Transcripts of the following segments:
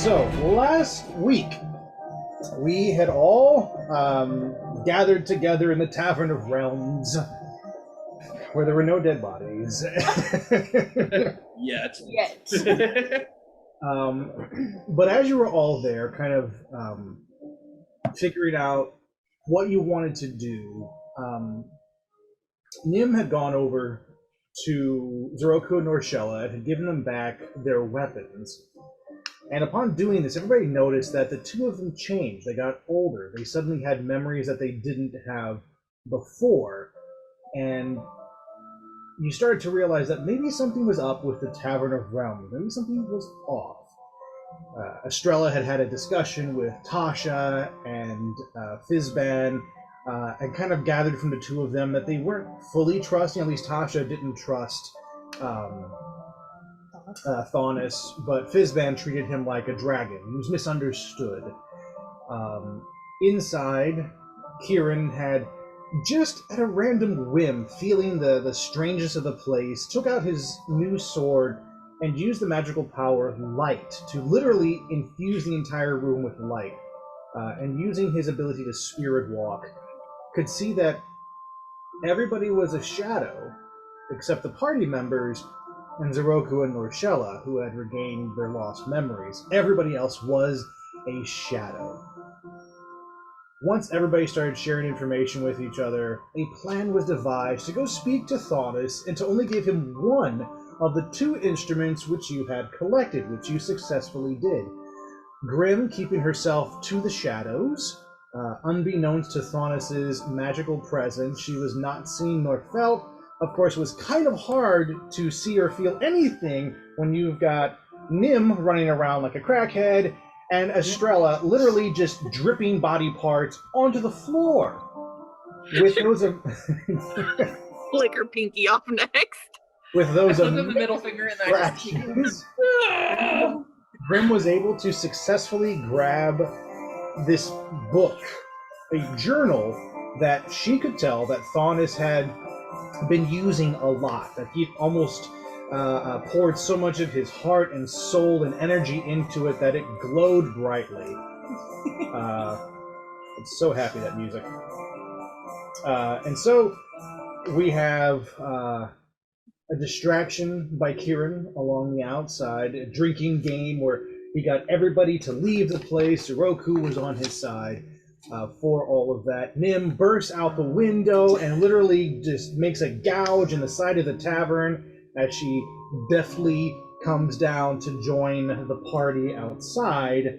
So, last week, we had all gathered together in the Tavern of Realms, where there were no dead bodies. Yet. But as you were all there, kind of figuring out what you wanted to do, Nim had gone over to Zeroku and Norshella and had given them back their weapons. And upon doing this, everybody noticed that the two of them changed. They got older. They suddenly had memories that they didn't have before. And you started to realize that maybe something was up with the Tavern of Realms. Maybe something was off. Estrella had had a discussion with Tasha and Fizban, and kind of gathered from the two of them that they weren't fully trusting. At least Tasha didn't trust Thaunis, but Fizban treated him like a dragon. He was misunderstood. Inside, Kieran had, just at a random whim, feeling the strangeness of the place, took out his new sword and used the magical power of light to literally infuse the entire room with light. And using his ability to spirit walk, could see that everybody was a shadow, except the party members and Zeroku and Norshella, who had regained their lost memories. Everybody else was a shadow. Once everybody started sharing information with each other, a plan was devised to go speak to Thaunis and to only give him one of the two instruments which you had collected, which you successfully did. Grim keeping herself to the shadows. Unbeknownst to Thaunis' magical presence, she was not seen nor felt. Of course, it was kind of hard to see or feel anything when you've got Nim running around like a crackhead and Estrella literally just dripping body parts onto the floor. With those of flick her pinky off next. With those I the middle finger in that. Grim was able to successfully grab this book, a journal that she could tell that Thaunis had been using a lot, that he almost poured so much of his heart and soul and energy into it that it glowed brightly. I'm so happy that music. And so we have a distraction by Kieran along the outside, a drinking game where he got everybody to leave the place. Roku was on his side for all of that. Nim bursts out the window and literally just makes a gouge in the side of the tavern as she deftly comes down to join the party outside,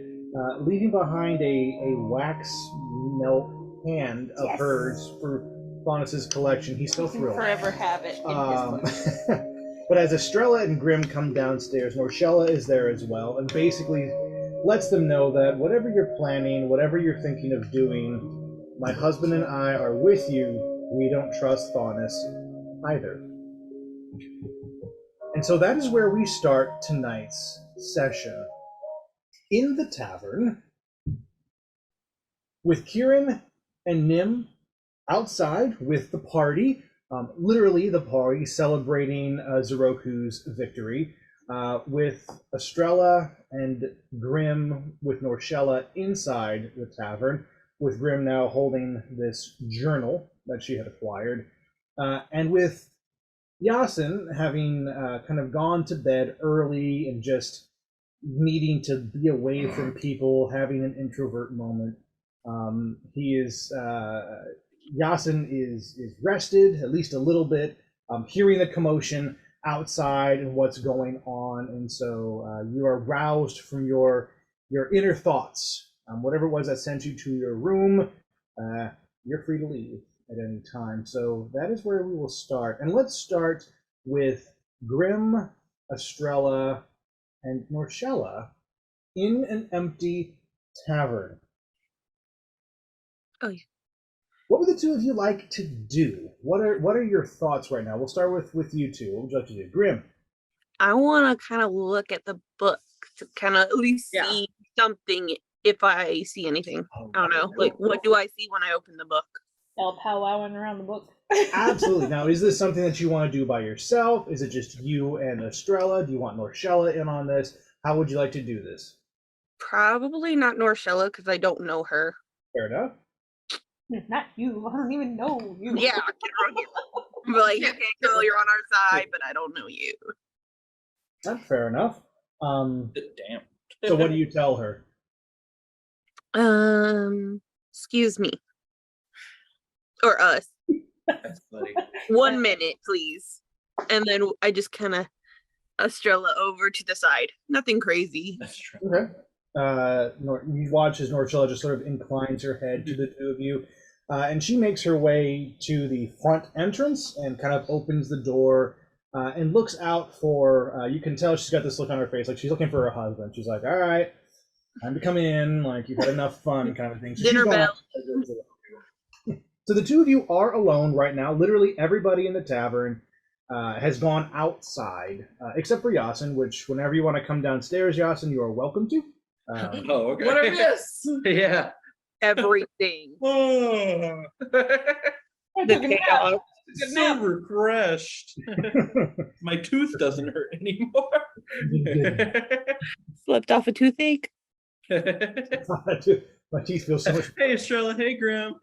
leaving behind a wax melt hand of hers for Thaunis' collection. He's so thrilled. Forever have it in his book. But as Estrella and Grim come downstairs, Norshella is there as well, and basically lets them know that whatever you're planning, whatever you're thinking of doing, my husband and I are with you. We don't trust Thaunis either. And so that is where we start tonight's session. In the tavern, with Kieran and Nim outside with the party, literally the party celebrating Zeroku's victory, with Estrella and Grim with Norshella inside the tavern, with Grim now holding this journal that she had acquired, and with Yasin having kind of gone to bed early and just needing to be away from people, having an introvert moment. Yasin is rested, at least a little bit, hearing the commotion outside and what's going on, and so you are roused from your inner thoughts. Whatever it was that sent you to your room, you're free to leave at any time. So that is where we will start. And let's start with Grim, Estrella, and Norshella in an empty tavern. Oh, yeah. What would the two of you like to do? What are your thoughts right now? We'll start with you two. What would you like to do? Grim. I want to kind of look at the book to kind of at least see something if I see anything. I don't know. Like, what do I see when I open the book? El powwowing around the book. Absolutely. Now, is this something that you want to do by yourself? Is it just you and Estrella? Do you want Norshella in on this? How would you like to do this? Probably not Norshella because I don't know her. Fair enough. Not you. I don't even know you. Yeah, get around here. I'm like, okay, girl, you're on our side, but I don't know you. That's fair enough. Damn. So what do you tell her? Excuse me. Or us. That's funny. 1 minute, please. And then I just kind of Estrella over to the side. Nothing crazy. That's true. Okay. You watch as Norchella just sort of inclines her head to the two of you, and she makes her way to the front entrance and kind of opens the door and looks out for. You can tell she's got this look on her face, like she's looking for her husband. She's like, "All right, time to come in. Like you've had enough fun, kind of thing." So Dinner bell. So the two of you are alone right now. Literally everybody in the tavern has gone outside, except for Yasin, which whenever you want to come downstairs, Yasin, you are welcome to. Oh, okay. What a miss! Yeah. Everything. Oh, The chaos. so refreshed. My tooth doesn't hurt anymore. Slept off a toothache. My teeth feel so much. Hey, Estrella. Hey, Graham.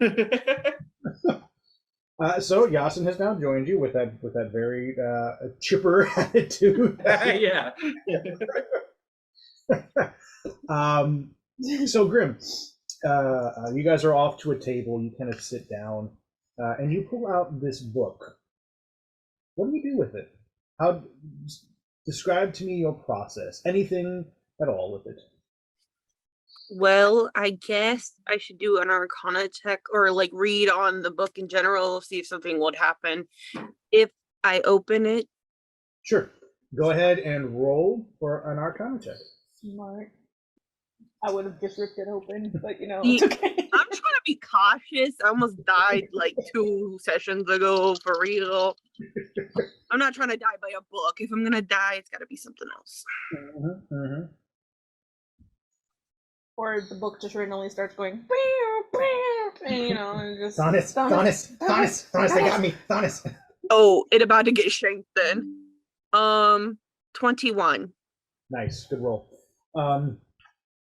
So Yasin has now joined you with that very chipper attitude. Yeah. So Grim, you guys are off to a table. You kind of sit down, and you pull out this book. What do you do with it? How? Describe to me your process. Anything at all with it. Well, I guess I should do an Arcana check or like read on the book in general, see if something would happen if I open it. Sure. Go ahead and roll for an Arcana check. Smart. I would have just ripped it open, but you know, Ye- it's okay. I'm trying to be cautious. I almost died like 2 sessions ago, for real. I'm not trying to die by a book. If I'm gonna die, it's gotta be something else. Or the book just randomly starts going, and you know, and just Thonis, they got me. Thonis. Oh, it about to get shanked then. 21. Nice, good roll.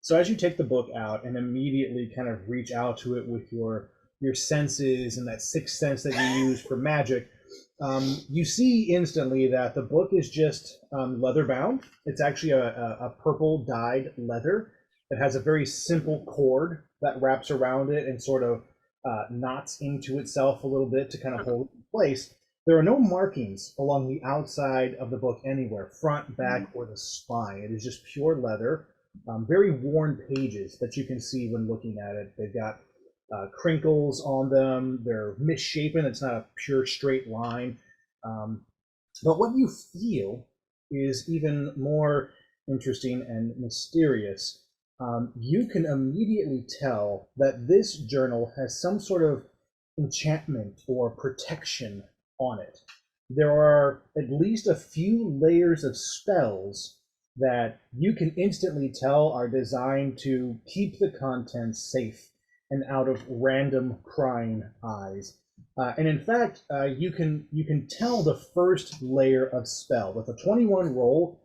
So as you take the book out and immediately kind of reach out to it with your senses and that sixth sense that you use for magic, you see instantly that the book is just leather bound. It's actually a purple dyed leather. It has a very simple cord that wraps around it and sort of knots into itself a little bit to kind of hold it in place. There are no markings along the outside of the book anywhere, front, back, or the spine. It is just pure leather. Very worn pages that you can see when looking at it. They've got crinkles on them. They're misshapen. It's not a pure straight line. But what you feel is even more interesting and mysterious. You can immediately tell that this journal has some sort of enchantment or protection on it. There are at least a few layers of spells that you can instantly tell are designed to keep the contents safe and out of random prying eyes. And in fact, you can tell the first layer of spell. With a 21 roll,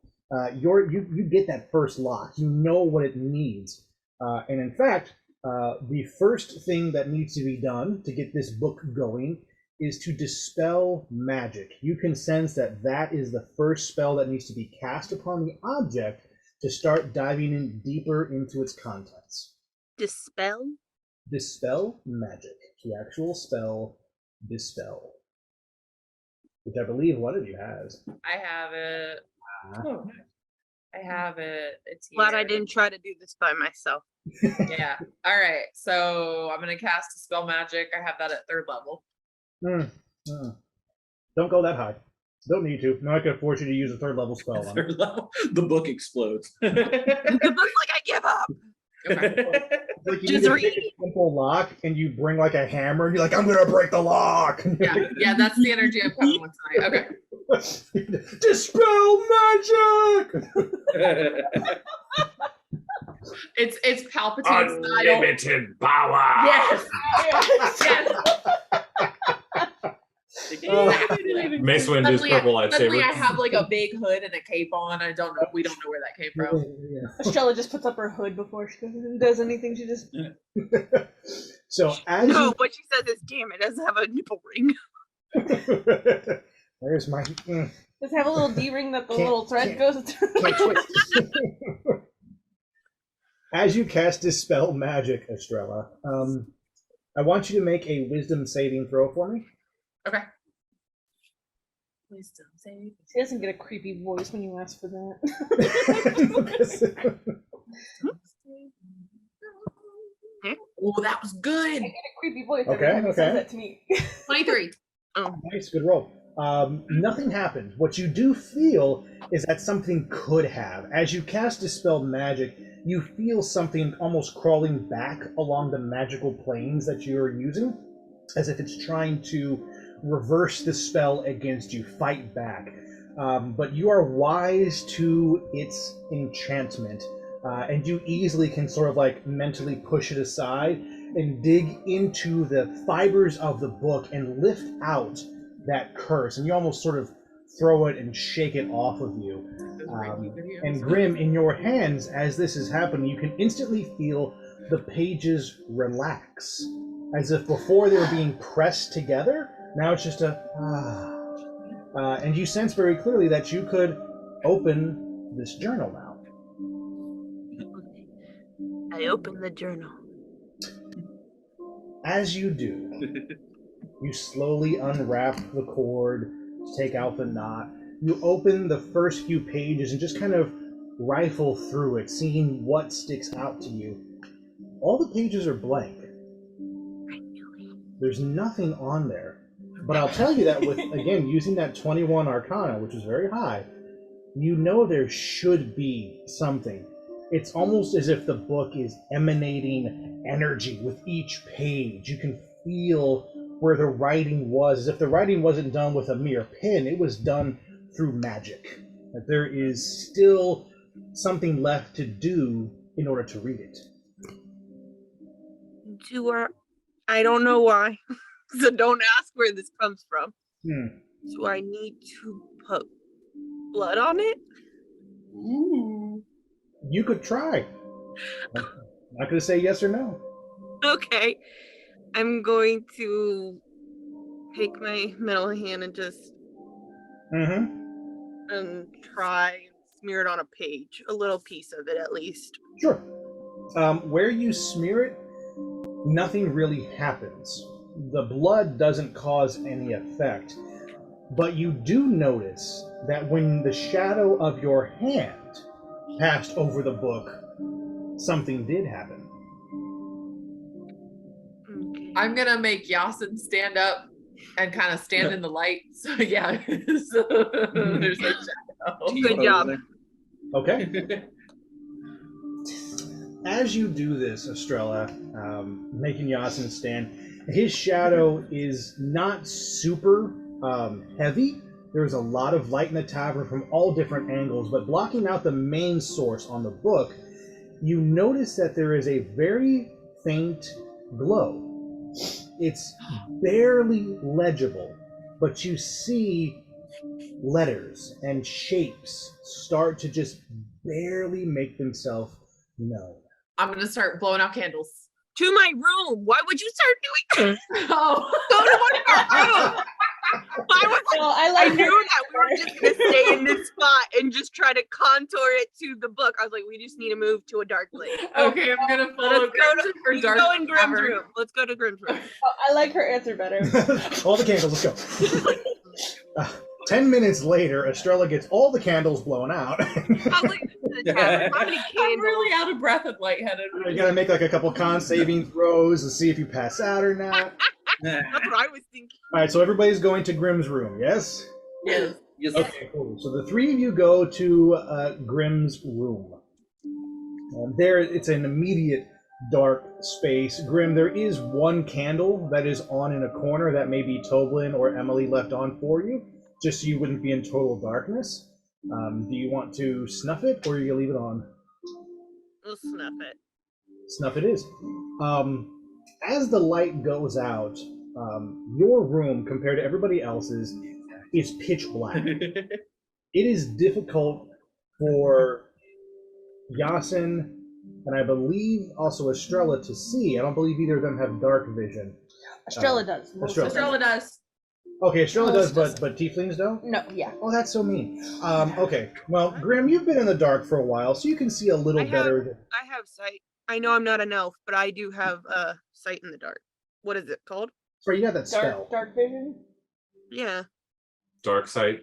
you get that first lock. You know what it needs. And in fact, the first thing that needs to be done to get this book going is to dispel magic. You can sense that that is the first spell that needs to be cast upon the object to start diving in deeper into its contents. Dispel? Dispel magic. The actual spell, dispel. Which I believe one of you has. I have it. Oh, I have it. It's Glad I here. didn't try to do this by myself. Yeah. All right. So I'm gonna cast a spell magic. I have that at 3rd level. Don't go that high. Don't need to. No, I could force you to use a 3rd level spell on it. 3rd level. The book explodes. The book's like, I give up. Okay. Like you Just need to read pick a simple lock and you bring like a hammer and you're like, I'm gonna break the lock. Yeah, that's the energy I'm coming with tonight. Okay. Dispel magic. It's Palpatine style. Unlimited power. Yes. Yes. Mace Wind is purple Suddenly I lightsaber. have like a big hood and a cape on. We don't know where that came from. Estrella just puts up her hood before she does anything. She just So as No, what she says is, damn, it doesn't have a nipple ring. There's my does have a little D ring that the Can't- little thread can't- goes through. can't twist. As you cast Dispel Magic, Estrella, I want you to make a Wisdom saving throw for me. Okay. Wisdom save. She doesn't get a creepy voice when you ask for that. Oh, that was good. I get a creepy voice Okay, every time he okay. says that to me. 23. Oh, Nice, good roll. Nothing happened. What you do feel is that something could have. As you cast Dispel Magic, you feel something almost crawling back along the magical planes that you are using, as if it's trying to reverse the spell against you, fight back. But you are wise to its enchantment, and you easily can sort of like mentally push it aside and dig into the fibers of the book and lift out that curse, and you almost sort of throw it and shake it off of you. And Grim, in your hands, as this is happening, you can instantly feel the pages relax, as if before they were being pressed together. Now it's just a and you sense very clearly that you could open this journal now. I opened the journal. As you do, you slowly unwrap the cord, take out the knot. You open the first few pages and just kind of rifle through it, seeing what sticks out to you. All the pages are blank. There's nothing on there. But I'll tell you that with, again, using that 21 Arcana, which is very high, you know there should be something. It's almost as if the book is emanating energy with each page. You can feel where the writing was, as if the writing wasn't done with a mere pen, it was done through magic. That there is still something left to do in order to read it. I don't know why, so don't ask where this comes from. Do I need to put blood on it? Ooh. You could try. I'm not going to say yes or no. Okay. I'm going to take my middle hand and just and try and smear it on a page, a little piece of it at least. Sure. Where you smear it, nothing really happens. The blood doesn't cause any effect. But you do notice that when the shadow of your hand passed over the book, something did happen. Okay. I'm gonna make Yasin stand up and kind of stand in the light. So yeah, so there's a shadow. Good job. Okay. As you do this, Estrella, making Yasin stand, his shadow is not super heavy. There's a lot of light in the tavern from all different angles, but blocking out the main source on the book, you notice that there is a very faint glow. It's barely legible, but you see letters and shapes start to just barely make themselves known. I'm gonna start blowing out candles. To my room. Why would you start doing that? Oh, Go to one of your rooms. I was like, Well, I I like knew her that we were just gonna stay in this spot and just try to contour it to the book. I was like, we just need to move to a dark place. okay. I'm gonna follow Let's go to for we dark can go in Grimm's Tavern. room. Let's go to Grimm's room. I like her answer better. All the candles, let's go. 10 minutes later, Estrella gets all the candles blown out. I was like, this is the tavern. How many I'm candles? really out of breath and lightheaded. You gotta make like a couple con saving throws to see if you pass out or not. That's what I was thinking. Alright, so everybody's going to Grimm's room, yes? Yes. Yes. Okay, cool. So the three of you go to Grimm's room. There, it's an immediate dark space. Grim, there is one candle that is on in a corner that maybe Toblin or Emily left on for you, just so you wouldn't be in total darkness. Do you want to snuff it, or are you gonna leave it on? We'll snuff it. Snuff it is. As the light goes out, your room, compared to everybody else's, is pitch black. It is difficult for Yasin and I believe also Estrella to see. I don't believe either of them have dark vision. Estrella does. Estrella does. Okay, Estrella does, Most but tieflings don't? No, yeah. Oh, that's so mean. Okay, well, Grim, you've been in the dark for a while, so you can see a little better. I have sight. I know I'm not an elf, but I do have sight in the dark. What is it called? Sorry, you got that spell. Dark vision? Yeah. Dark sight.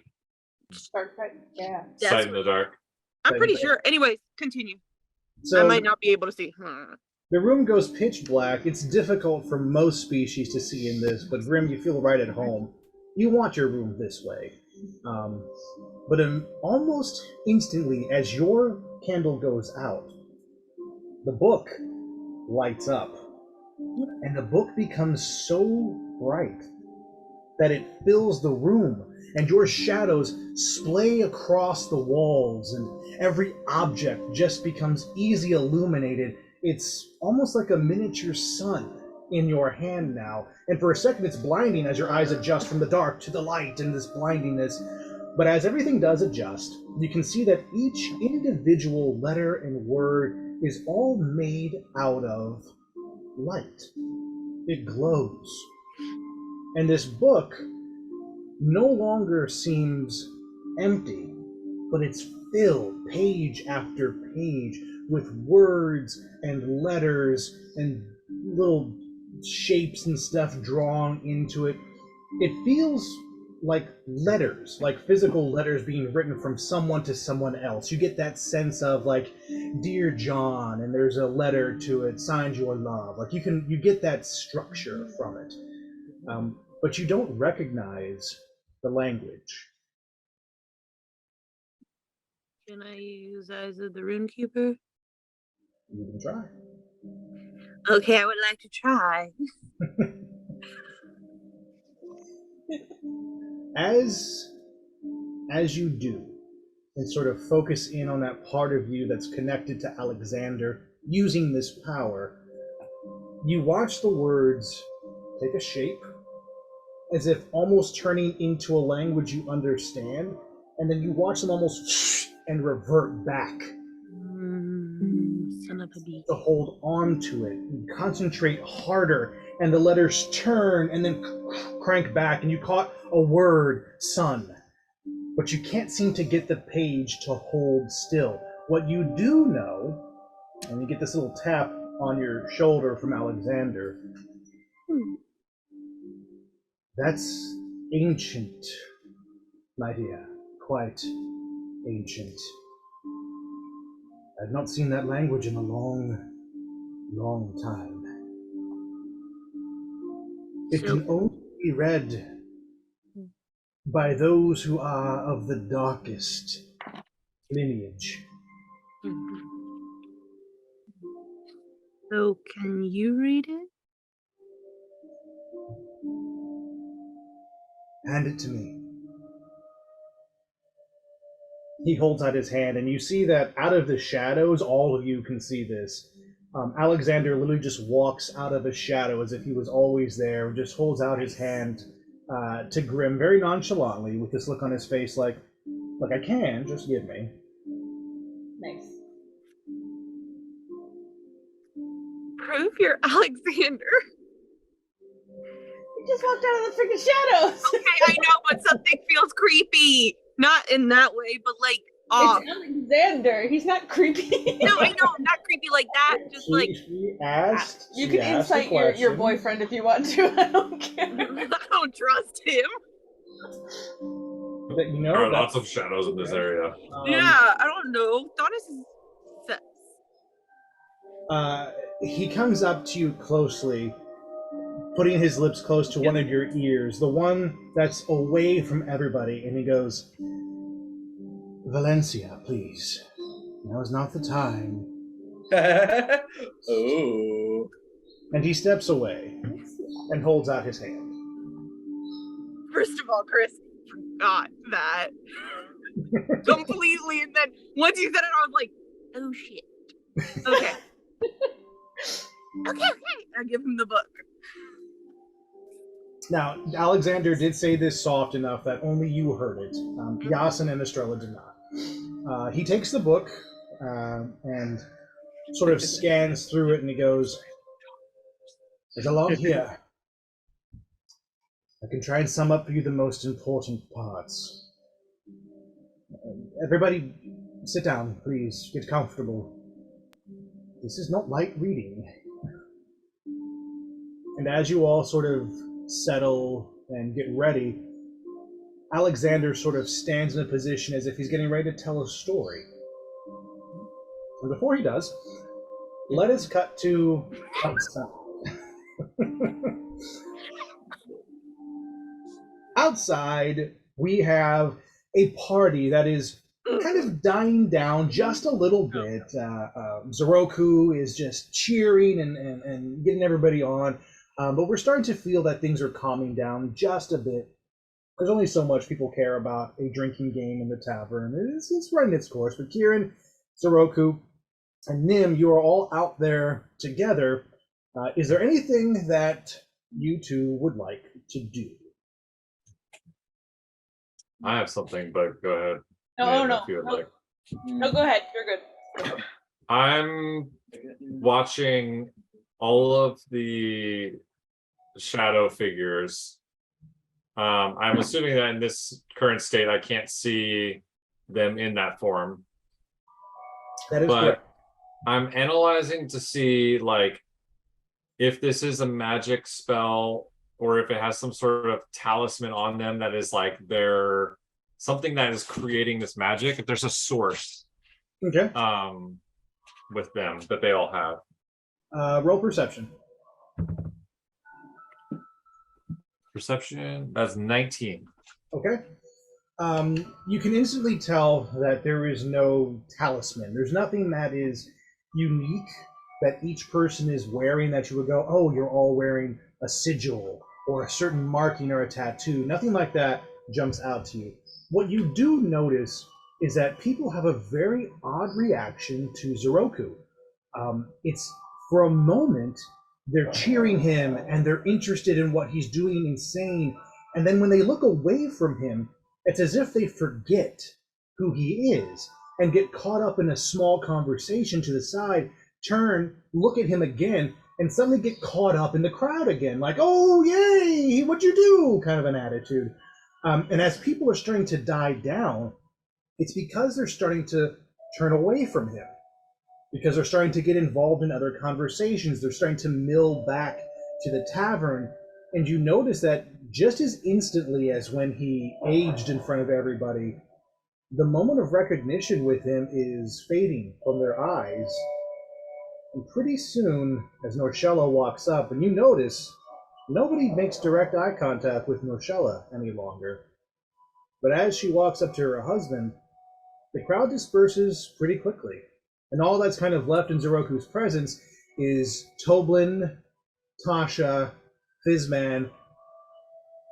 Dark sight? Yeah. Sight in the dark. I'm pretty sure. Anyways, continue. So, I might not be able to see. the room goes pitch black. It's difficult for most species to see in this, but Grim, you feel right at home. You want your room this way. But almost instantly, as your candle goes out, the book lights up. And the book becomes so bright that it fills the room, and your shadows splay across the walls, and every object just becomes easily illuminated. It's almost like a miniature sun in your hand now, and for a second it's blinding as your eyes adjust from the dark to the light and this blindiness. But as everything does adjust, you can see that each individual letter and word is all made out of light. It glows. And this book no longer seems empty, but it's filled page after page with words and letters and little shapes and stuff drawn into it. It feels like letters, like physical letters being written from someone to someone else. You get that sense of like, Dear John, and there's a letter to it, signed your love. Like you get that structure from it. But you don't recognize the language. Can I use Eyes of the Runekeeper? You can try. Okay, I would like to try. As you do, and sort of focus in on that part of you that's connected to Alexander using this power, you watch the words take a shape, as if almost turning into a language you understand, and then you watch them almost and revert back. Son of a beast. To hold on to it. You concentrate harder, and the letters turn and then crank back, and you caught a word, sun. But you can't seem to get the page to hold still. What you do know, and you get this little tap on your shoulder from Alexander, that's ancient, my dear, quite ancient. I've not seen that language in a long, long time. It can only be read by those who are of the darkest lineage. So, can you read it? Hand it to me. He holds out his hand, and you see that out of the shadows, all of you can see this. Alexander literally just walks out of a shadow as if he was always there, and just holds out his hand to Grim very nonchalantly, with this look on his face like, look, I can, just give me. Nice. Prove you're Alexander. You just walked out of the freaking shadows. Okay, I know, but something feels creepy. Not in that way, but like, It's Alexander. He's not creepy. No, I know, not creepy like that. Just like She asked. You can insight your boyfriend if you want to. I don't care. I don't trust him. But you know, There are lots of shadows in this area. Yeah, I don't know. Thomas is sex. He comes up to you closely, putting his lips close to one of your ears, the one that's away from everybody, and he goes, Valencia, please. Now is not the time. Oh. And he steps away and holds out his hand. First of all, Chris forgot that completely, and then once you said it, I was like, oh shit. Okay. Okay. I give him the book. Now, Alexander did say this soft enough that only you heard it. Yasin and Estrella did not. He takes the book and sort of scans through it, and he goes, "There's a lot here. I can try and sum up for you the most important parts. Everybody, sit down, please. Get comfortable. This is not light reading." And as you all sort of settle and get ready, Alexander sort of stands in a position as if he's getting ready to tell a story. And before he does, let us cut to outside. Outside, we have a party that is kind of dying down just a little bit. Zoroku is just cheering and getting everybody on. But we're starting to feel that things are calming down just a bit. There's only so much people care about a drinking game in the tavern. It's running its course. But Kieran, Zoroku, and Nim, you are all out there together. Is there anything that you two would like to do? I have something, but go ahead. No, Nim, no, if you would no. like. No, go ahead. You're good. I'm watching all of the shadow figures. I'm assuming that in this current state, I can't see them in that form. That is But correct. I'm analyzing to see, like, if this is a magic spell or if it has some sort of talisman on them that is like they're something that is creating this magic. If there's a source Okay. with them that they all have. Roll perception. Perception, that's 19. Okay. You can instantly tell that there is no talisman. There's nothing that is unique that each person is wearing that you would go, oh, you're all wearing a sigil or a certain marking or a tattoo. Nothing like that jumps out to you. What you do notice is that people have a very odd reaction to Zoroku. It's for a moment they're cheering him and they're interested in what he's doing and saying, and then when they look away from him, it's as if they forget who he is and get caught up in a small conversation to the side, turn, look at him again, and suddenly get caught up in the crowd again, like, oh, yay, what'd you do? Kind of an attitude. And as people are starting to die down, it's because they're starting to turn away from him, because they're starting to get involved in other conversations. They're starting to mill back to the tavern. And you notice that just as instantly as when he aged in front of everybody, the moment of recognition with him is fading from their eyes. And pretty soon, as Norshella walks up, and you notice nobody makes direct eye contact with Norshella any longer. But as she walks up to her husband, the crowd disperses pretty quickly. And all that's kind of left in Zoroku's presence is Toblin, Tasha, Fizman,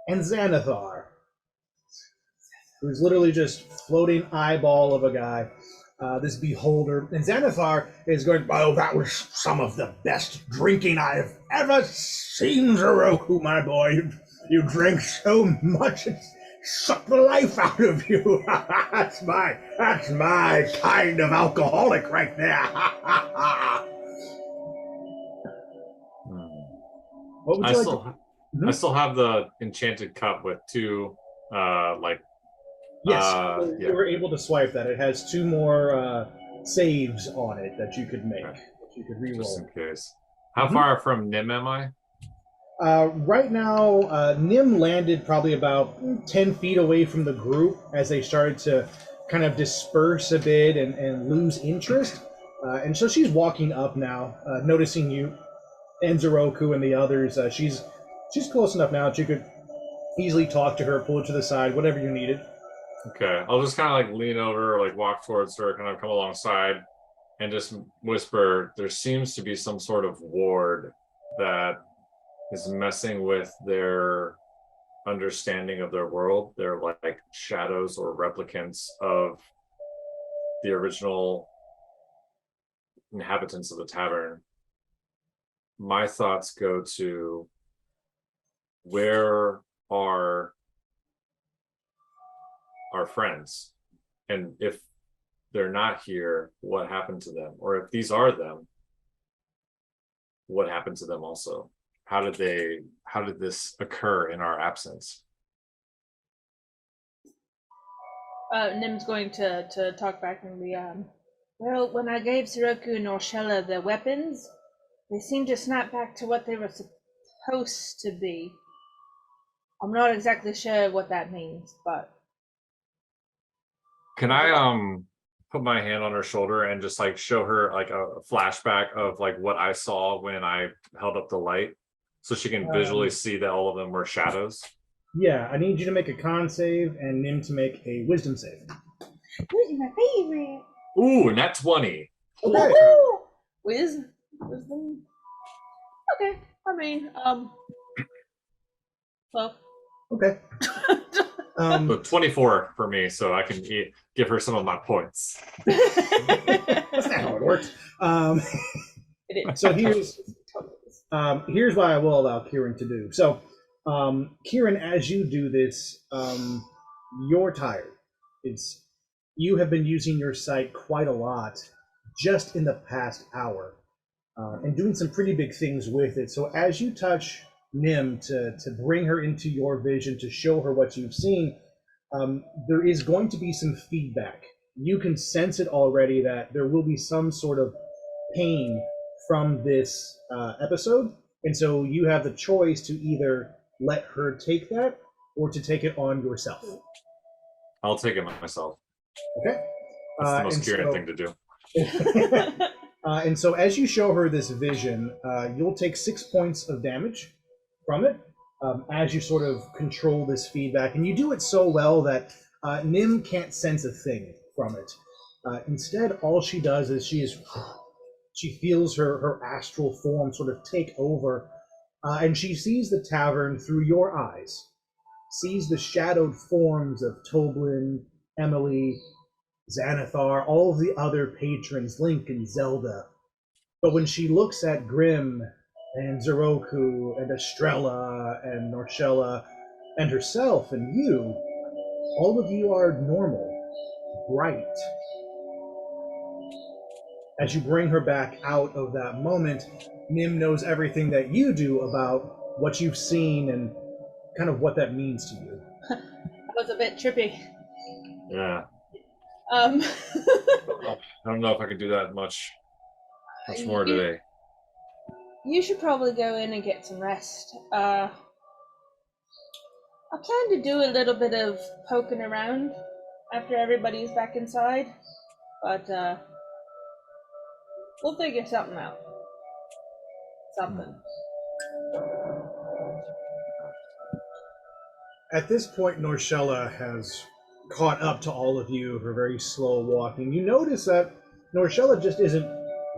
and Xanathar, who's literally just floating eyeball of a guy, this beholder. And Xanathar is going, oh, that was some of the best drinking I've ever seen, Zoroku, my boy. You drink so much, it sucked the life out of you. That's my kind of alcoholic right there. What would you like to... I still have the enchanted cup with two, Yes, yeah. you were able to swipe that. It has two more saves on it that you could make, Okay. that you could reroll. Just in case. How far from Nim am I? Right now, Nim landed probably about 10 feet away from the group as they started to kind of disperse a bit and lose interest. And so she's walking up now, noticing you and Zoroku and the others. She's close enough now that you could easily talk to her, pull her to the side, whatever you needed. Okay, I'll just kind of like lean over, like walk towards her, kind of come alongside, and just whisper, there seems to be some sort of ward that is messing with their understanding of their world. They're like shadows or replicants of the original inhabitants of the tavern. My thoughts go to where are our friends? And if they're not here, what happened to them? Or if these are them, what happened to them also? How did this occur in our absence? Nim's going to talk back and be, well, when I gave Siroku and Norshella the weapons, they seemed to snap back to what they were supposed to be. I'm not exactly sure what that means, but... Can I put my hand on her shoulder and just like show her like a flashback of like what I saw when I held up the light, so she can visually see that all of them were shadows? Yeah, I need you to make a con save and Nim to make a wisdom save. Who's my favorite? Ooh, nat 20. Okay. Wisdom. Okay, I mean, well. Okay. But 24 for me, so I can give her some of my points. That's not how it works. It is. So here's what I will allow Kieran to do. So, Kieran, as you do this, you're tired. You have been using your sight quite a lot just in the past hour, and doing some pretty big things with it. So as you touch Nim to bring her into your vision, to show her what you've seen, there is going to be some feedback. You can sense it already that there will be some sort of pain from this episode. And so you have the choice to either let her take that or to take it on yourself. I'll take it myself. Okay? That's the most Kieran thing to do. And so as you show her this vision, you'll take 6 points of damage from it as you sort of control this feedback. And you do it so well that Nim can't sense a thing from it. Instead, all she does is she feels her astral form sort of take over, and she sees the tavern through your eyes, sees the shadowed forms of Toblin, Emily, Xanathar, all of the other patrons, Link and Zelda. But when she looks at Grimm and Zeroku and Estrella and Norshella and herself and you, all of you are normal, bright. As you bring her back out of that moment, Nim knows everything that you do about what you've seen and kind of what that means to you. That was a bit trippy. Yeah. I I don't know if I could do that much more today. You should probably go in and get some rest. I plan to do a little bit of poking around after everybody's back inside, but we'll figure something out. Something. At this point, Norshella has caught up to all of you, her very slow walking. You notice that Norshella just isn't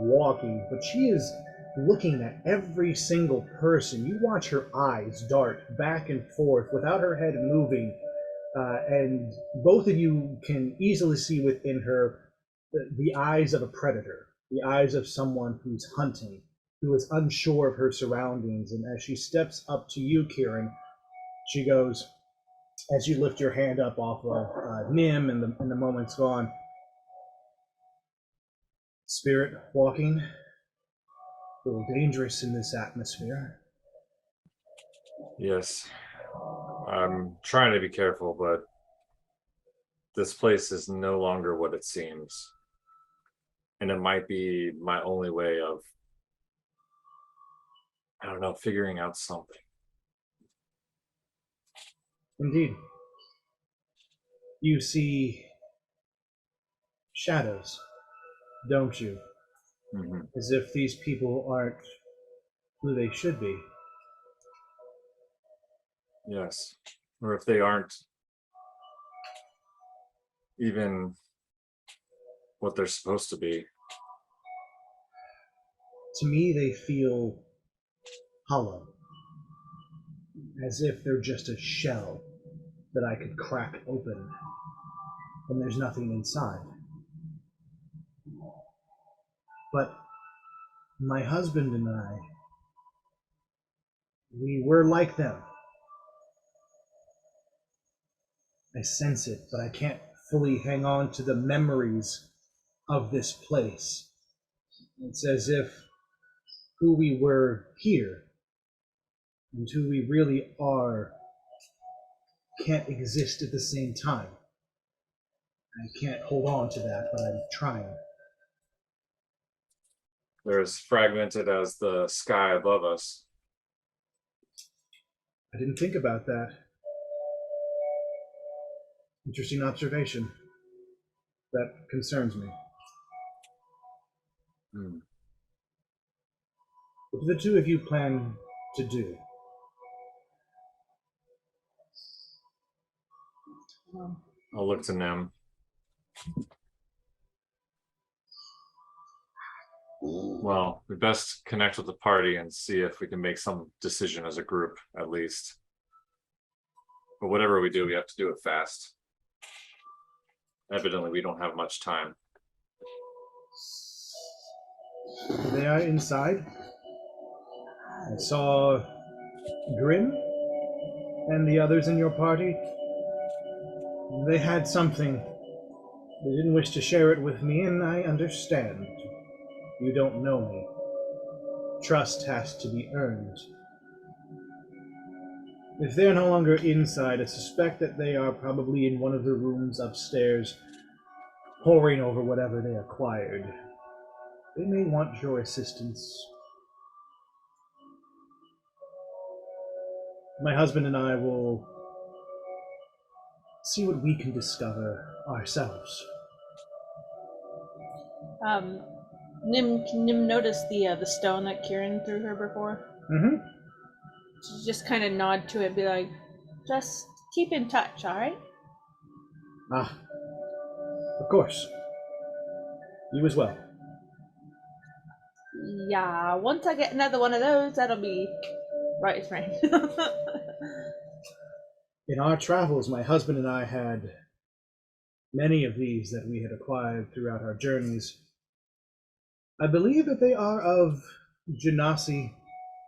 walking, but she is looking at every single person. You watch her eyes dart back and forth without her head moving, and both of you can easily see within her the eyes of a predator, the eyes of someone who's hunting, who is unsure of her surroundings. And as she steps up to you, Kieran, she goes, as you lift your hand up off of Nim and the moment's gone, spirit walking, a little dangerous in this atmosphere. Yes. I'm trying to be careful, but this place is no longer what it seems. And it might be my only way of, I don't know, figuring out something. Indeed. You see shadows, don't you? Mm-hmm. As if these people aren't who they should be. Yes. Or if they aren't even what they're supposed to be. To me, they feel hollow, as if they're just a shell that I could crack open, and there's nothing inside. But my husband and I, we were like them. I sense it, but I can't fully hang on to the memories of this place. It's as if who we were here and who we really are can't exist at the same time. I can't hold on to that, but I'm trying. They're as fragmented as the sky above us. I didn't think about that. Interesting observation. That concerns me. Hmm. What do the two of you plan to do? I'll look to Nim. Well, we best connect with the party and see if we can make some decision as a group, at least. But whatever we do, we have to do it fast. Evidently, we don't have much time. They are inside. I saw Grim and the others in your party. They had something. They didn't wish to share it with me, and I understand. You don't know me. Trust has to be earned. If they're no longer inside, I suspect that they are probably in one of the rooms upstairs, poring over whatever they acquired. They may want your assistance. My husband and I will see what we can discover ourselves. Nim noticed the stone that Kieran threw her before. Mm-hmm. She just kind of nod to it and be like, just keep in touch, alright? Ah, of course. You as well. Yeah, once I get another one of those, that'll be right as rain. In our travels, my husband and I had many of these that we had acquired throughout our journeys. I believe that they are of Genasi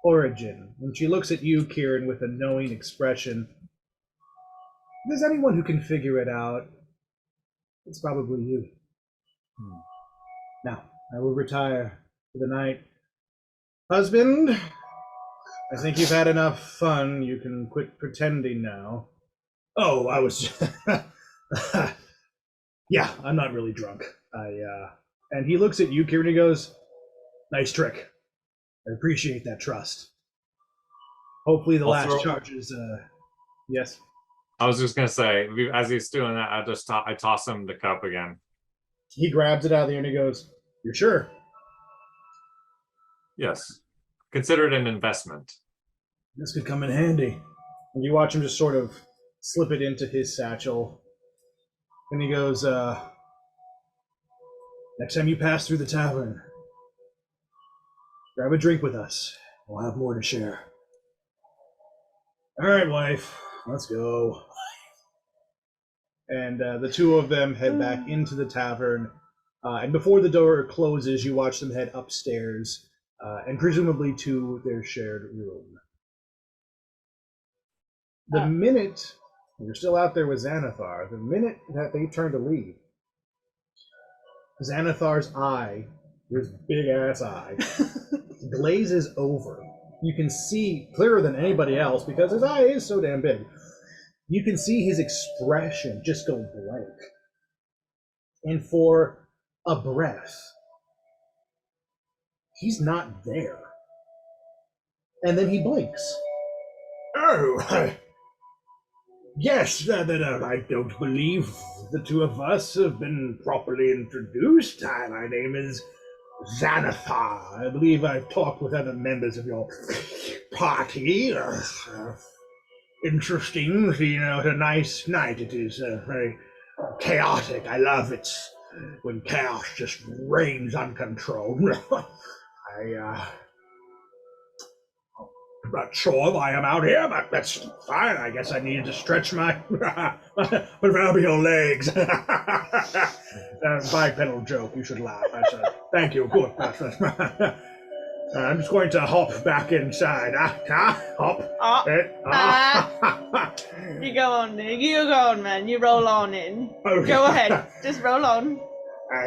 origin. And she looks at you, Kieran, with a knowing expression. If there's anyone who can figure it out, it's probably you. Now, I will retire for the night. Husband, I think you've had enough fun. You can quit pretending now. Oh, I was... Yeah, I'm not really drunk. And he looks at you, Kieran, and he goes, nice trick. I appreciate that trust. Hopefully the last charge is, yes? I was just going to say, as he's doing that, I toss him the cup again. He grabs it out of the air and he goes, you're sure? Yes. Consider it an investment. This could come in handy. And you watch him just sort of slip it into his satchel. And he goes, next time you pass through the tavern, grab a drink with us. We'll have more to share. All right, wife, let's go. And the two of them head back into the tavern. And before the door closes, you watch them head upstairs, and presumably to their shared room. The minute you're still out there with Xanathar, the minute that they turn to leave, Xanathar's eye, his big ass eye, glazes over. You can see clearer than anybody else because his eye is so damn big. You can see his expression just go blank. And for a breath, he's not there. And then he blinks. Oh, yes, I don't believe the two of us have been properly introduced. My name is Xanathar. I believe I've talked with other members of your party. Interesting, what a nice night it is. Very chaotic. I love it when chaos just reigns uncontrolled. I'm not sure why I'm out here, but that's fine. I guess I needed to stretch my proverbial legs. Bipedal joke. You should laugh. Thank you. Good. I'm just going to hop back inside. Hop. You go on, Nick. You go on, man. You roll on in. Okay. Go ahead. Just roll on.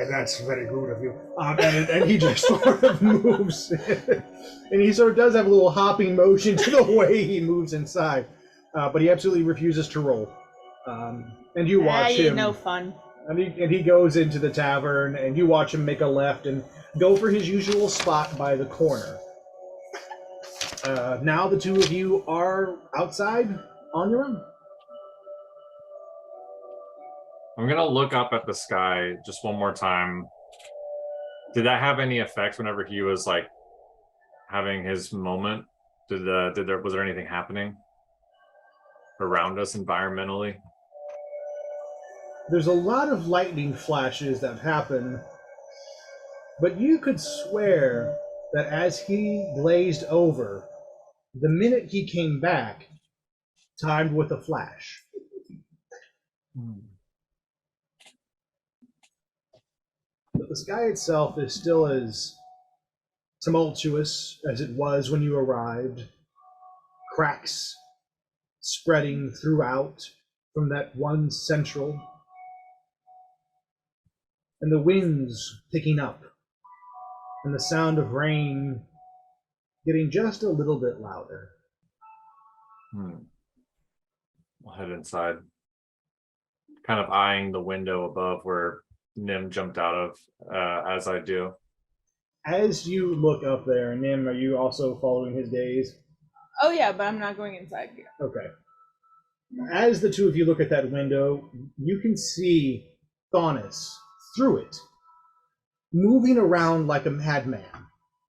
That's very good of you. And he just sort of moves. And he sort of does have a little hopping motion to the way he moves inside. But he absolutely refuses to roll. And you watch him. No fun. And he goes into the tavern, and you watch him make a left and go for his usual spot by the corner. Now the two of you are outside on your own. I'm gonna look up at the sky just one more time. Did that have any effect whenever he was like having his moment? Was there anything happening around us environmentally? There's a lot of lightning flashes that happen, but you could swear that as he glazed over, the minute he came back, timed with a flash. But the sky itself is still as tumultuous as it was when you arrived. Cracks spreading throughout from that one central. And the winds picking up. And the sound of rain getting just a little bit louder. I'll head inside. Kind of eyeing the window above where Nim jumped out of as I do. As you look up there, Nim, are you also following his gaze? Oh yeah, but I'm not going inside yet. Okay. As the two of you look at that window, you can see Thonis through it, moving around like a madman.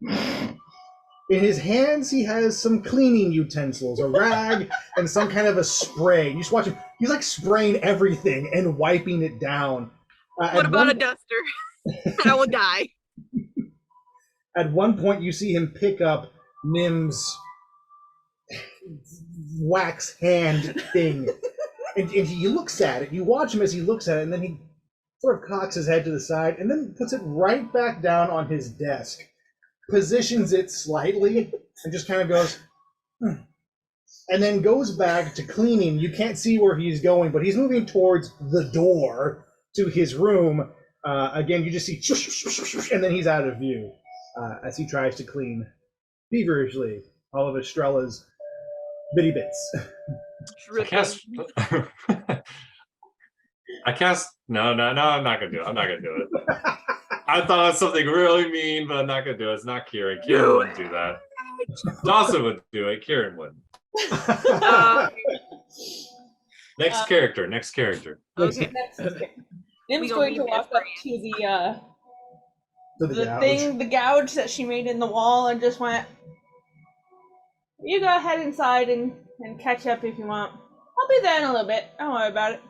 In his hands, he has some cleaning utensils, a rag, and some kind of a spray. You just watch him. He's like spraying everything and wiping it down. What about a duster? I will die. At one point, you see him pick up Nim's wax hand thing. And he looks at it. You watch him as he looks at it, and then he sort of cocks his head to the side and then puts it right back down on his desk, positions it slightly, and just kind of goes, and then goes back to cleaning. You can't see where he's going, but he's moving towards the door to his room. Again, you just see, and then he's out of view as he tries to clean feverishly all of Estrella's bitty bits. No, I'm not gonna do it. I'm not gonna do it. I thought it was something really mean, but I'm not gonna do it. It's not Kieran. Kieran wouldn't do that. Dawson would do it. Kieran wouldn't. Next character. Okay. Nim's going to walk up to the gouge that she made in the wall, and just went, "You go ahead inside and catch up if you want. I'll be there in a little bit. Don't worry about it."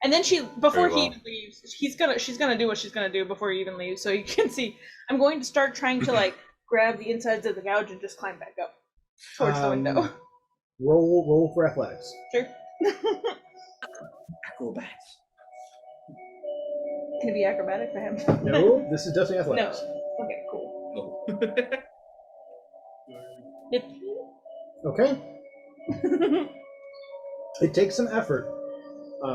And then before he even leaves, she's gonna do what she's gonna do before he even leaves. So you can see, I'm going to start trying to like grab the insides of the gouge and just climb back up towards the window. Roll for athletics. Sure. Acrobats. Can it be acrobatics? I have. No, this is definitely athletics. No. Okay, cool. No. 15. Okay. It takes some effort,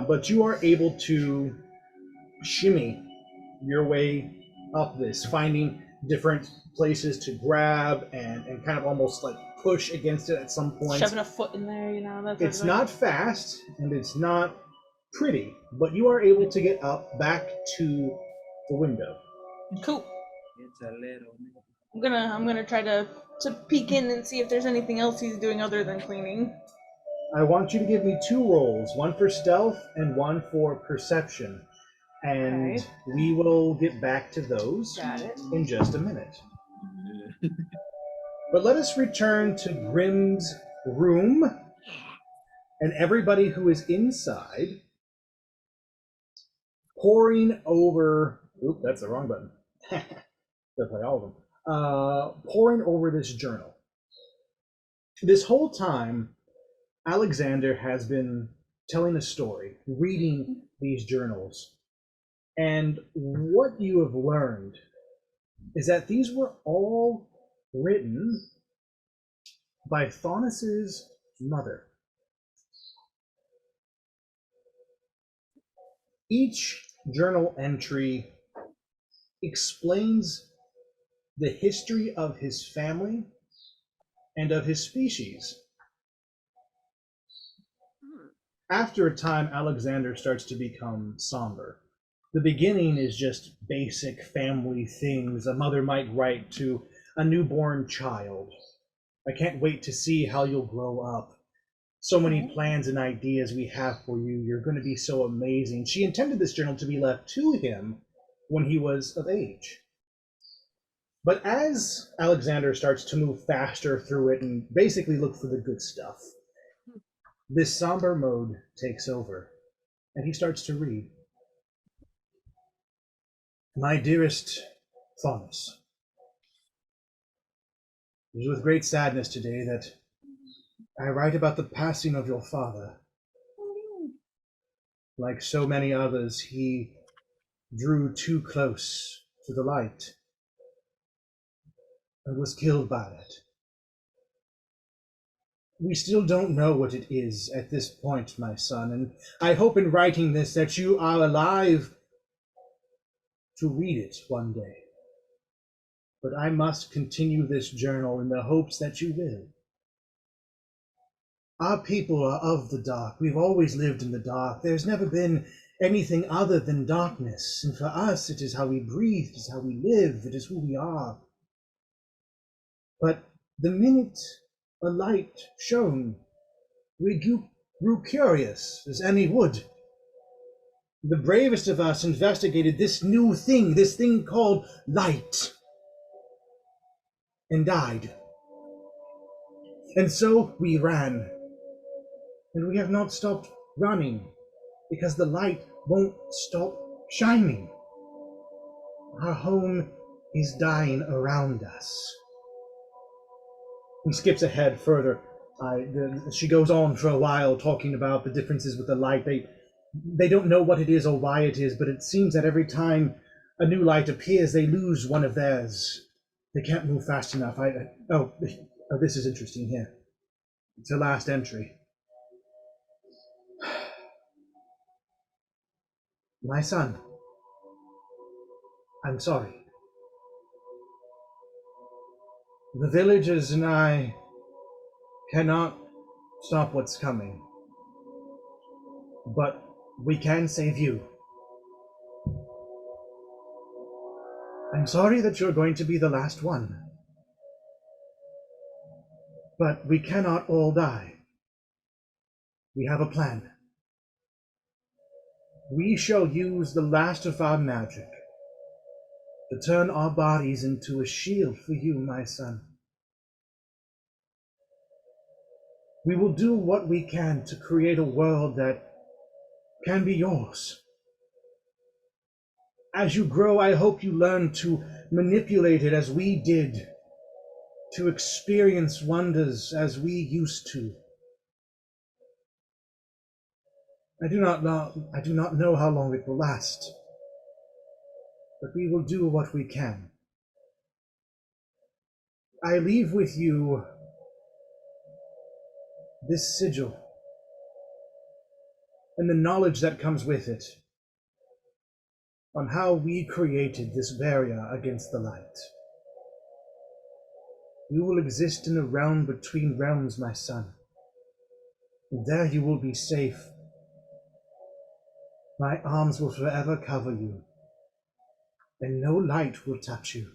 but you are able to shimmy your way up this, finding different places to grab and kind of almost like push against it at some point. Shoving a foot in there, It's not fast and it's not pretty, but you are able to get up back to the window. Cool. It's a little. I'm gonna try to peek in and see if there's anything else he's doing other than cleaning. I want you to give me 2 rolls, one for stealth and one for perception. And we will get back to those in just a minute. But let us return to Grimm's room, and everybody who is inside poring over... Oop, that's the wrong button. Gotta play all of them. Poring over this journal. This whole time, Alexander has been telling a story, reading these journals. And what you have learned is that these were all written by Faunus's mother. Each journal entry explains the history of his family and of his species. After a time, Alexander starts to become somber. The beginning is just basic family things a mother might write to a newborn child. I can't wait to see how you'll grow up. So many plans and ideas we have for you. You're going to be so amazing. She intended this journal to be left to him when he was of age. But as Alexander starts to move faster through it and basically look for the good stuff, this somber mode takes over, and he starts to read. My dearest Faunus, it is with great sadness today that I write about the passing of your father. Like so many others, he drew too close to the light and was killed by it. We still don't know what it is at this point, my son, and I hope in writing this that you are alive to read it one day. But I must continue this journal in the hopes that you will. Our people are of the dark. We've always lived in the dark. There's never been anything other than darkness, and for us it is how we breathe, it is how we live, it is who we are. But the minute a light shone, we grew curious, as any would. The bravest of us investigated this new thing, this thing called light, and died. And so we ran, and we have not stopped running, because the light won't stop shining. Our home is dying around us. He skips ahead further. She goes on for a while talking about the differences with the light. They don't know what it is or why it is, but it seems that every time a new light appears, they lose one of theirs. They can't move fast enough. Oh, this is interesting here. It's her last entry. My son, I'm sorry. The villagers and I cannot stop what's coming, but we can save you. I'm sorry that you're going to be the last one, but we cannot all die. We have a plan. We shall use the last of our magic to turn our bodies into a shield for you, my son. We will do what we can to create a world that can be yours. As you grow, I hope you learn to manipulate it as we did, to experience wonders as we used to. I do not know how long it will last, but we will do what we can. I leave with you this sigil and the knowledge that comes with it on how we created this barrier against the light. You will exist in a realm between realms, my son, and there you will be safe. My arms will forever cover you, and no light will touch you.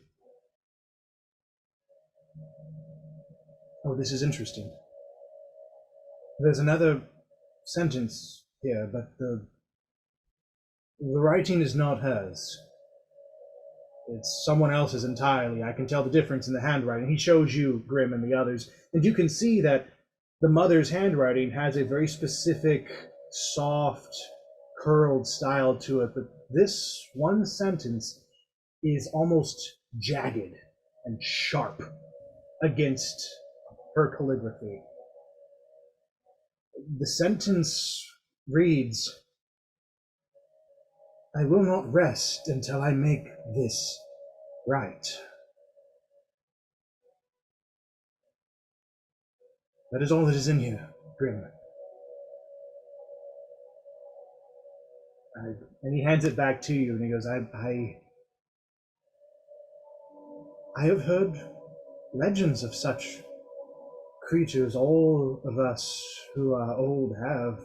Oh, this is interesting. There's another sentence here, but the writing is not hers. It's someone else's entirely. I can tell the difference in the handwriting. He shows you, Grimm, and the others, and you can see that the mother's handwriting has a very specific, soft, curled style to it, but this one sentence is almost jagged and sharp against her calligraphy. The sentence reads, I will not rest until I make this Right. That is all that is in here, Grim. And he hands it back to you, and he goes, I have heard legends of such creatures. All of us who are old have.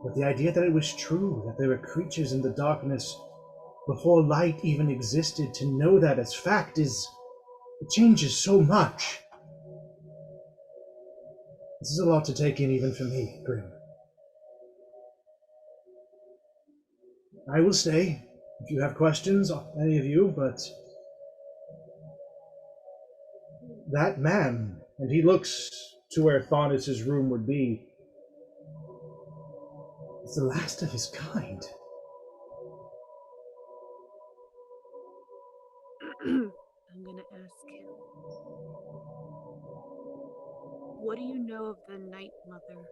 But the idea that it was true, that there were creatures in the darkness before light even existed, to know that as fact it changes so much. This is a lot to take in even for me, Grim. I will stay if you have questions, any of you, but that man, and he looks to where Thaunis' room would be, is the last of his kind. I'm gonna ask him. What do you know of the Night Mother?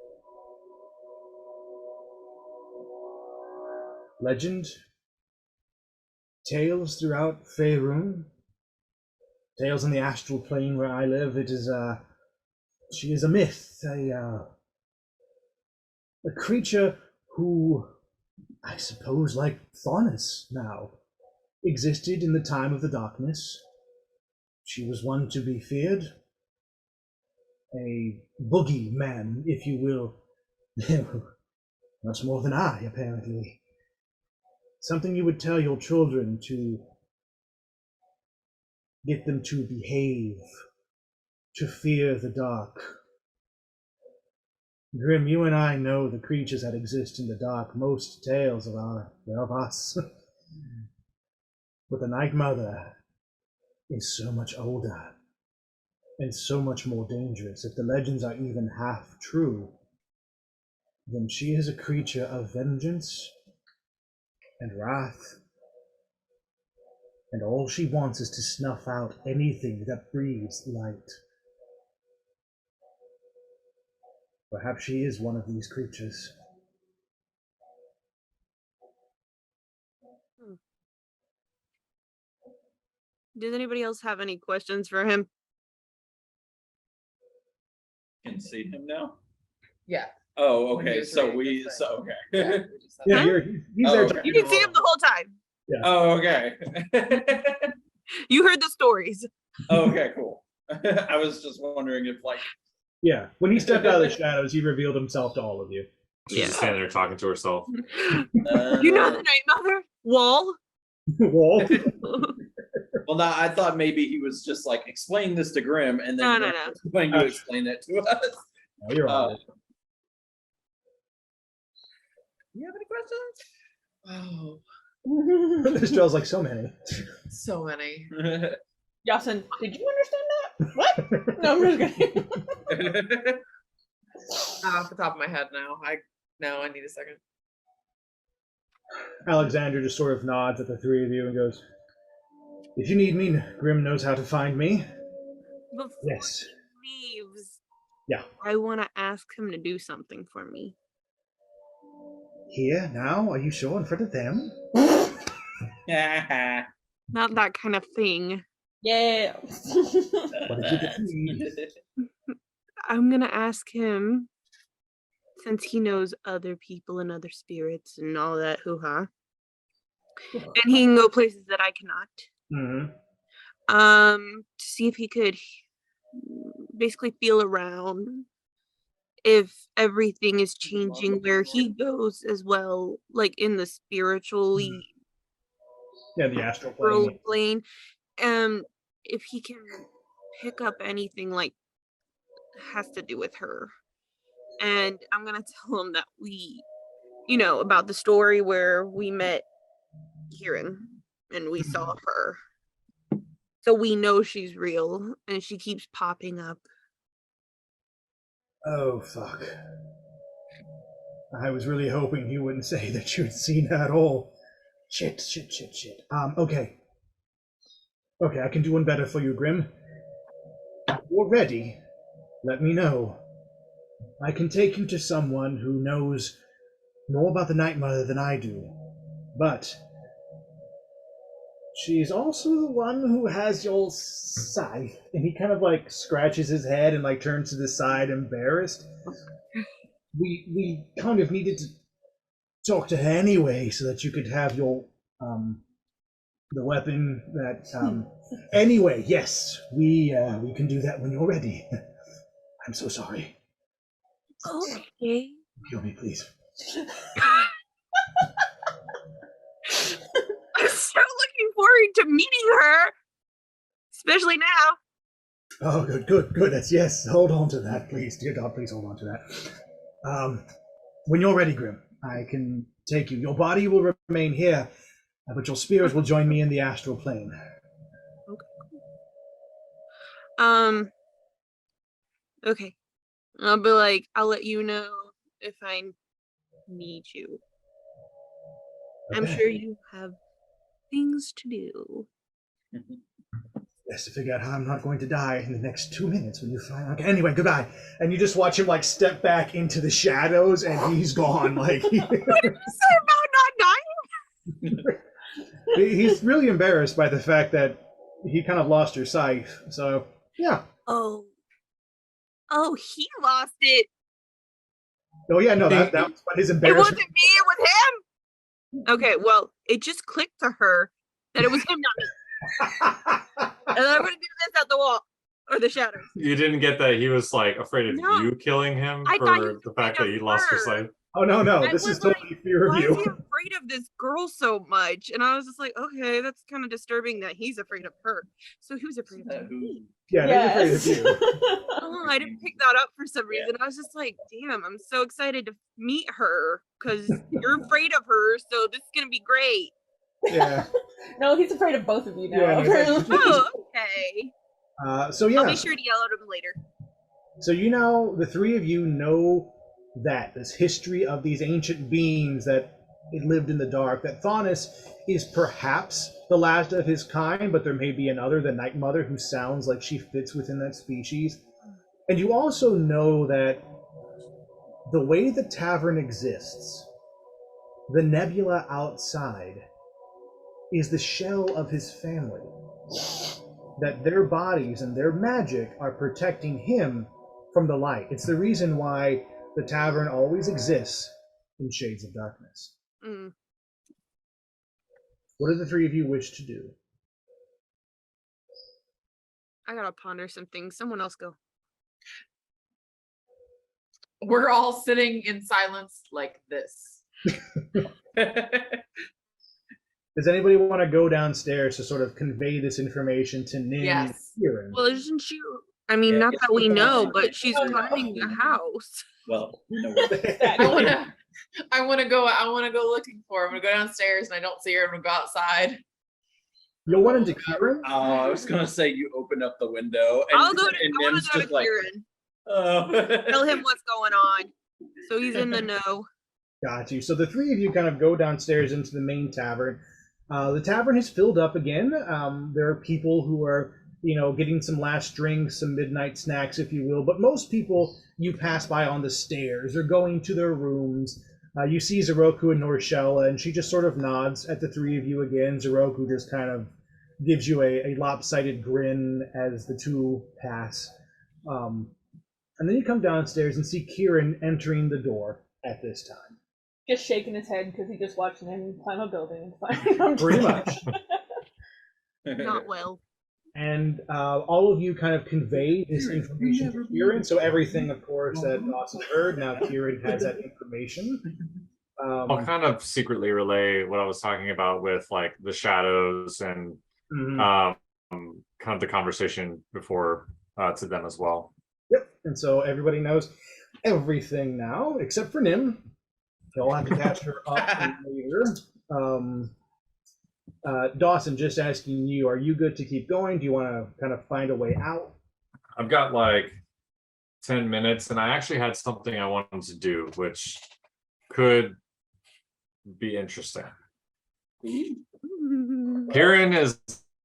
Legend, tales throughout Faerun, tales on the astral plane where I live. It is she is a myth, a creature who, I suppose, like Faunus now, existed in the time of the darkness. She was one to be feared, a boogeyman, if you will. Much more than I, apparently. Something you would tell your children to get them to behave, to fear the dark. Grim, you and I know the creatures that exist in the dark. Most tales are of us. But the Night Mother is so much older and so much more dangerous. If the legends are even half true, then she is a creature of vengeance and wrath. And all she wants is to snuff out anything that breathes light. Perhaps she is one of these creatures. Does anybody else have any questions for him? Can see him now. Yeah. Oh, When he okay. was So ready to say. okay. Yeah, we just said Yeah, Huh? he's Oh, there okay. talking You to can see him Aurora. the whole time. Oh, okay. You heard the stories. Okay, cool. I was just wondering if like Yeah, when he stepped out of the shadows, he revealed himself to all of you. She's just standing there talking to herself. You know the Night Mother? Wall? Wall? well, now I thought maybe he was just like explaining this to Grim and then No. Grim was going to explain it to us. No, you're all right. You have any questions? Oh, This trail's like so many. so many. Yasin, did you understand that? What? No, I'm just kidding. Not off the top of my head now. I need a second. Alexander just sort of nods at the three of you and goes, "If you need me, Grim knows how to find me." Before Yes. he leaves, Yeah. I want to ask him to do something for me. Here, now? Are you sure? In front of them? Not that kind of thing. Yeah. What did you need? I'm going to ask him, since he knows other people and other spirits and all that hoo-ha. And he can go places that I cannot. Mm-hmm. To see if he could basically feel around if everything is changing where he goes as well, like in the spiritually Yeah, the astral plane. plane. If he can pick up anything like has to do with her. And I'm gonna tell him that we, about the story where we met Kieran and we saw her. So we know she's real and she keeps popping up. Oh, fuck. I was really hoping you wouldn't say that you'd seen her at all. Shit. Okay. Okay, I can do one better for you, Grim. If you're ready, let me know. I can take you to someone who knows more about the Night Mother than I do. But She's also the one who has your scythe. And he kind of like scratches his head and like turns to the side, embarrassed. We kind of needed to talk to her anyway, so that you could have your the weapon that anyway, yes, we can do that when you're ready. I'm so sorry. Okay. Kill me, please. I'm so looking forward to meeting her, especially now. Oh, good. That's yes. Hold on to that, please. Dear God, please hold on to that. When you're ready, Grim, I can take you. Your body will remain here, but your spirit will join me in the astral plane. Okay. I'll be like, I'll let you know if I need you. Okay. I'm sure you have things to do. Best to figure out how I'm not going to die in the next 2 minutes when you find. Okay. Anyway, goodbye. And you just watch him like step back into the shadows, and he's gone. Like What did you say about not dying? he's really embarrassed by the fact that he kind of lost your scythe. So yeah. Oh, he lost it. Oh yeah, no, that was his It embarrassment. wasn't me, it was him. Okay, well, it just clicked to her that it was him, not me. And I'm gonna do this at the wall or the shadows. You didn't get that he was like afraid of No. you killing him I thought he for was the fact afraid that he of lost your her. sight. Oh no, I this was is totally fear of Why is he you. afraid of this girl so much? And I was just like, okay, that's kind of disturbing that he's afraid of her. So he was afraid of me. Yeah, he's afraid of you. Oh, I didn't pick that up for some reason. I was just like, damn, I'm so excited to meet her because you're afraid of her, so this is gonna be great. Yeah. No, he's afraid of both of you now. Yeah, apparently. Oh, okay. So yeah. I'll be sure to yell at him later. So the three of you know that this history of these ancient beings that it lived in the dark. That Thanos is perhaps the last of his kind, but there may be another, the Night Mother, who sounds like she fits within that species. And you also know that the way the tavern exists, the nebula outside is the shell of his family. That their bodies and their magic are protecting him from the light. It's the reason why the tavern always exists in shades of darkness. Mm. What do the three of you wish to do? I gotta ponder some things. Someone else go. We're all sitting in silence like this. Does anybody want to go downstairs to sort of convey this information to Nim and Yes. Kieran? Well, isn't she? I mean, Yeah, not yes, that we we know, know. but she's guarding the house. Well, you know, I wanna go looking for her. I'm gonna go downstairs and I don't see her. I'm gonna go outside. You'll run into Kieran? I was gonna say you open up the window and, I'll go to. and I want Nim's to go to just like, Kieran. oh. Tell him what's going on, so he's in the know. Got you. So the three of you kind of go downstairs into the main tavern. The tavern has filled up again. There are people who are, getting some last drinks, some midnight snacks, if you will. But most people you pass by on the stairs. They're going to their rooms. You see Zeroku and Norshella, and she just sort of nods at the three of you again. Zeroku just kind of gives you a lopsided grin as the two pass. And then you come downstairs and see Kieran entering the door at this time. Just shaking his head because he just watched him climb a building. It's fine. Pretty much. Not well. And all of you kind of convey this information to Kieran. So everything, of course, that Dawson heard, now Kieran has that information. I'll kind of secretly relay what I was talking about with like the shadows and kind of the conversation before to them as well. Yep. And so everybody knows everything now, except for Nim. You'll have to catch her up later. Dawson, just asking you, are you good to keep going? Do you want to kind of find a way out? I've got like 10 minutes, and I actually had something I wanted to do, which could be interesting. Kieran is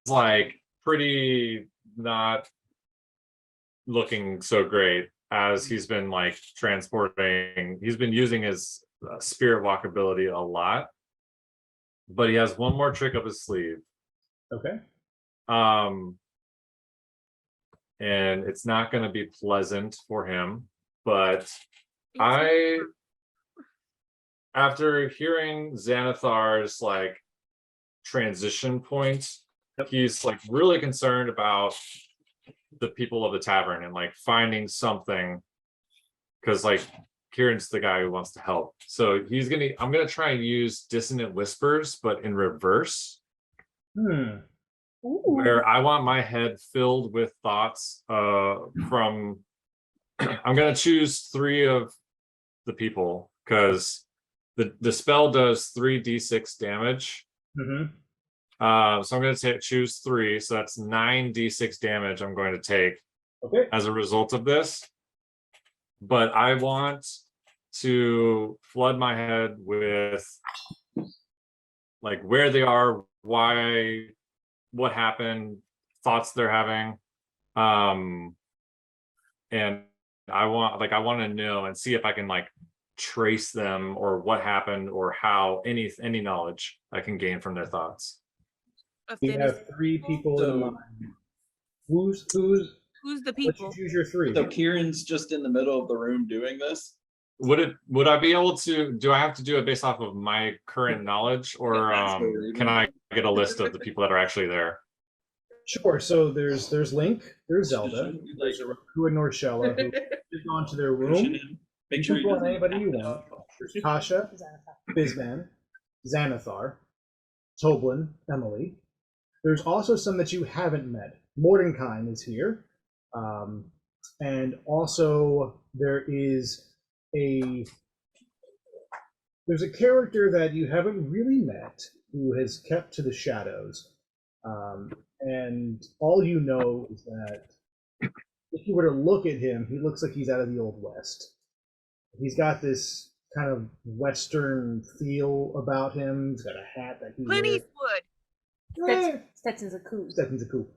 like pretty not looking so great as he's been like transporting. He's been using his spirit walk ability a lot, but he has one more trick up his sleeve, Okay. And it's not going to be pleasant for him, but It's- after hearing Xanathar's like transition point, he's like really concerned about the people of the tavern and like finding something, because like Kieran's the guy who wants to help. So I'm gonna try and use dissonant whispers, but in reverse, where I want my head filled with thoughts from I'm gonna choose 3 of the people, because the spell does 3d6 damage. So I'm going to choose 3, so that's 9d6 damage I'm going to take as a result of this. But I want to flood my head with like where they are, why, what happened, thoughts they're having, and I want to know and see if I can like trace them or what happened or how any knowledge I can gain from their thoughts. You have 3 people in mind. Who's the let people? you choose your 3. So Kieran's just in the middle of the room doing this? Would I be able to, do I have to do it based off of my current knowledge, or can I get a list of the people that are actually there? Sure. So there's Link, there's Zelda, there's Roku and Norshella who have gone to their room. Make sure you can pull on anybody you want. There's Tasha, Bizman, Xanathar, Toblin, Emily. There's also some that you haven't met. Mordenkainen is here. And also there's a character that you haven't really met who has kept to the shadows. And all you know is that if you were to look at him, he looks like he's out of the Old West. He's got this kind of Western feel about him. He's got a hat that he Clint wears. Eastwood. Stetson's a coup. Stetson's a coup.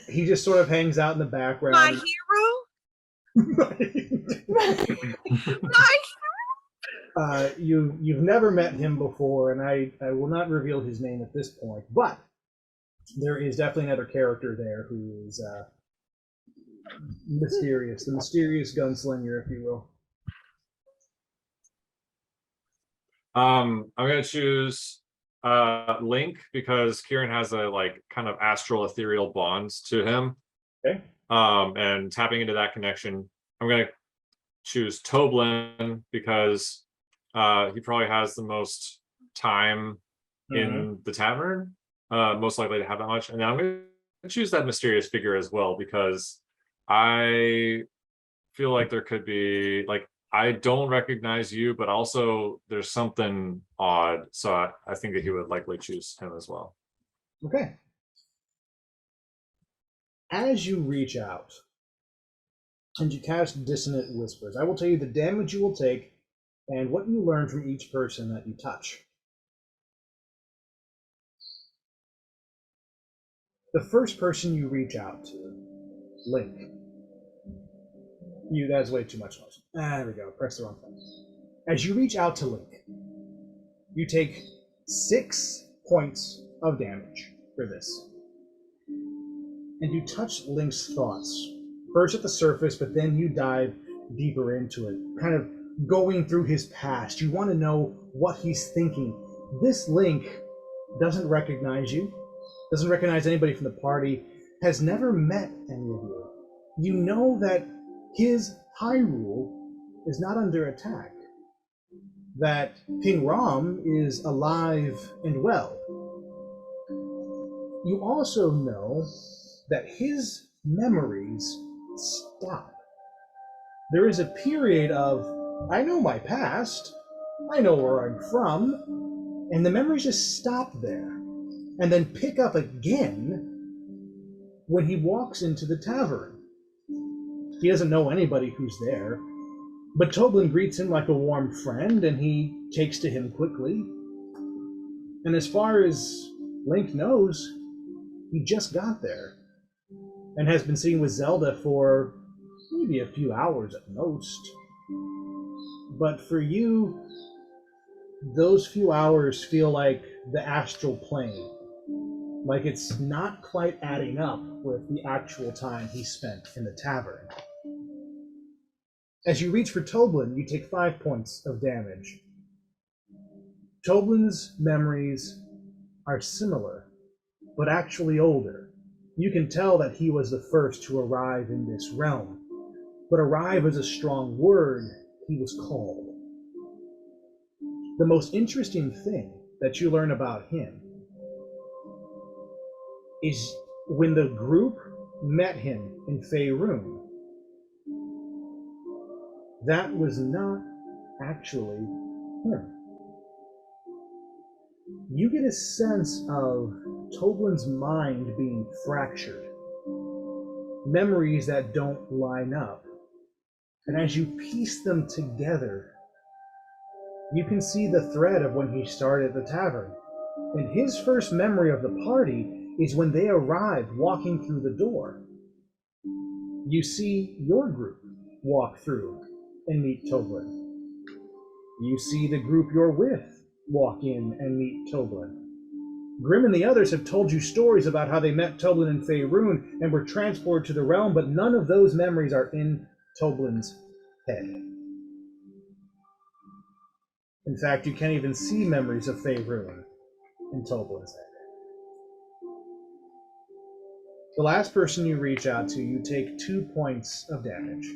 He just sort of hangs out in the background. My hero. My You've never met him before, and I will not reveal his name at this point, but there is definitely another character there who is mysterious, the mysterious gunslinger, if you will. I'm gonna choose Link, because Kieran has a like kind of astral ethereal bonds to him. Okay. And tapping into that connection, I'm gonna choose Toblin because he probably has the most time in the tavern, most likely to have that much. And then I'm gonna choose that mysterious figure as well, because I feel like there could be like, I don't recognize you, but also there's something odd. So I think that he would likely choose him as well. Okay. As you reach out and you cast Dissonant Whispers, I will tell you the damage you will take and what you learn from each person that you touch. The first person you reach out to, Link. That's way too much noise. There we go. Press the wrong button. As you reach out to Link, you take 6 points of damage for this. And you touch Link's thoughts, first at the surface, but then you dive deeper into it, kind of going through his past. You want to know what he's thinking. This Link doesn't recognize you, doesn't recognize anybody from the party, has never met any of you. You know that his Hyrule is not under attack, that King Rom is alive and well. You also know that his memories stop. There is a period of, I know my past, I know where I'm from, and the memories just stop there, and then pick up again when he walks into the tavern. He doesn't know anybody who's there, but Toblin greets him like a warm friend, and he takes to him quickly. And as far as Link knows, he just got there, and has been sitting with Zelda for maybe a few hours at most. But for you, those few hours feel like the astral plane. like it's not quite adding up with the actual time he spent in the tavern. As you reach for Toblin, you take 5 points of damage. Toblin's memories are similar, but actually older. You can tell that he was the first to arrive in this realm, but arrive is a strong word. He was called. The most interesting thing that you learn about him is when the group met him in Faerun, that was not actually him. You get a sense of Toblin's mind being fractured, memories that don't line up. And as you piece them together, you can see the thread of when he started the tavern. And his first memory of the party is when they arrived walking through the door. You see your group walk through and meet Toblin. You see the group you're with walk in and meet Toblin. Grim and the others have told you stories about how they met Toblin in Faerun and were transported to the realm, but none of those memories are in Toblin's head. In fact, you can't even see memories of Faerun in Toblin's head. The last person you reach out to, you take 2 points of damage.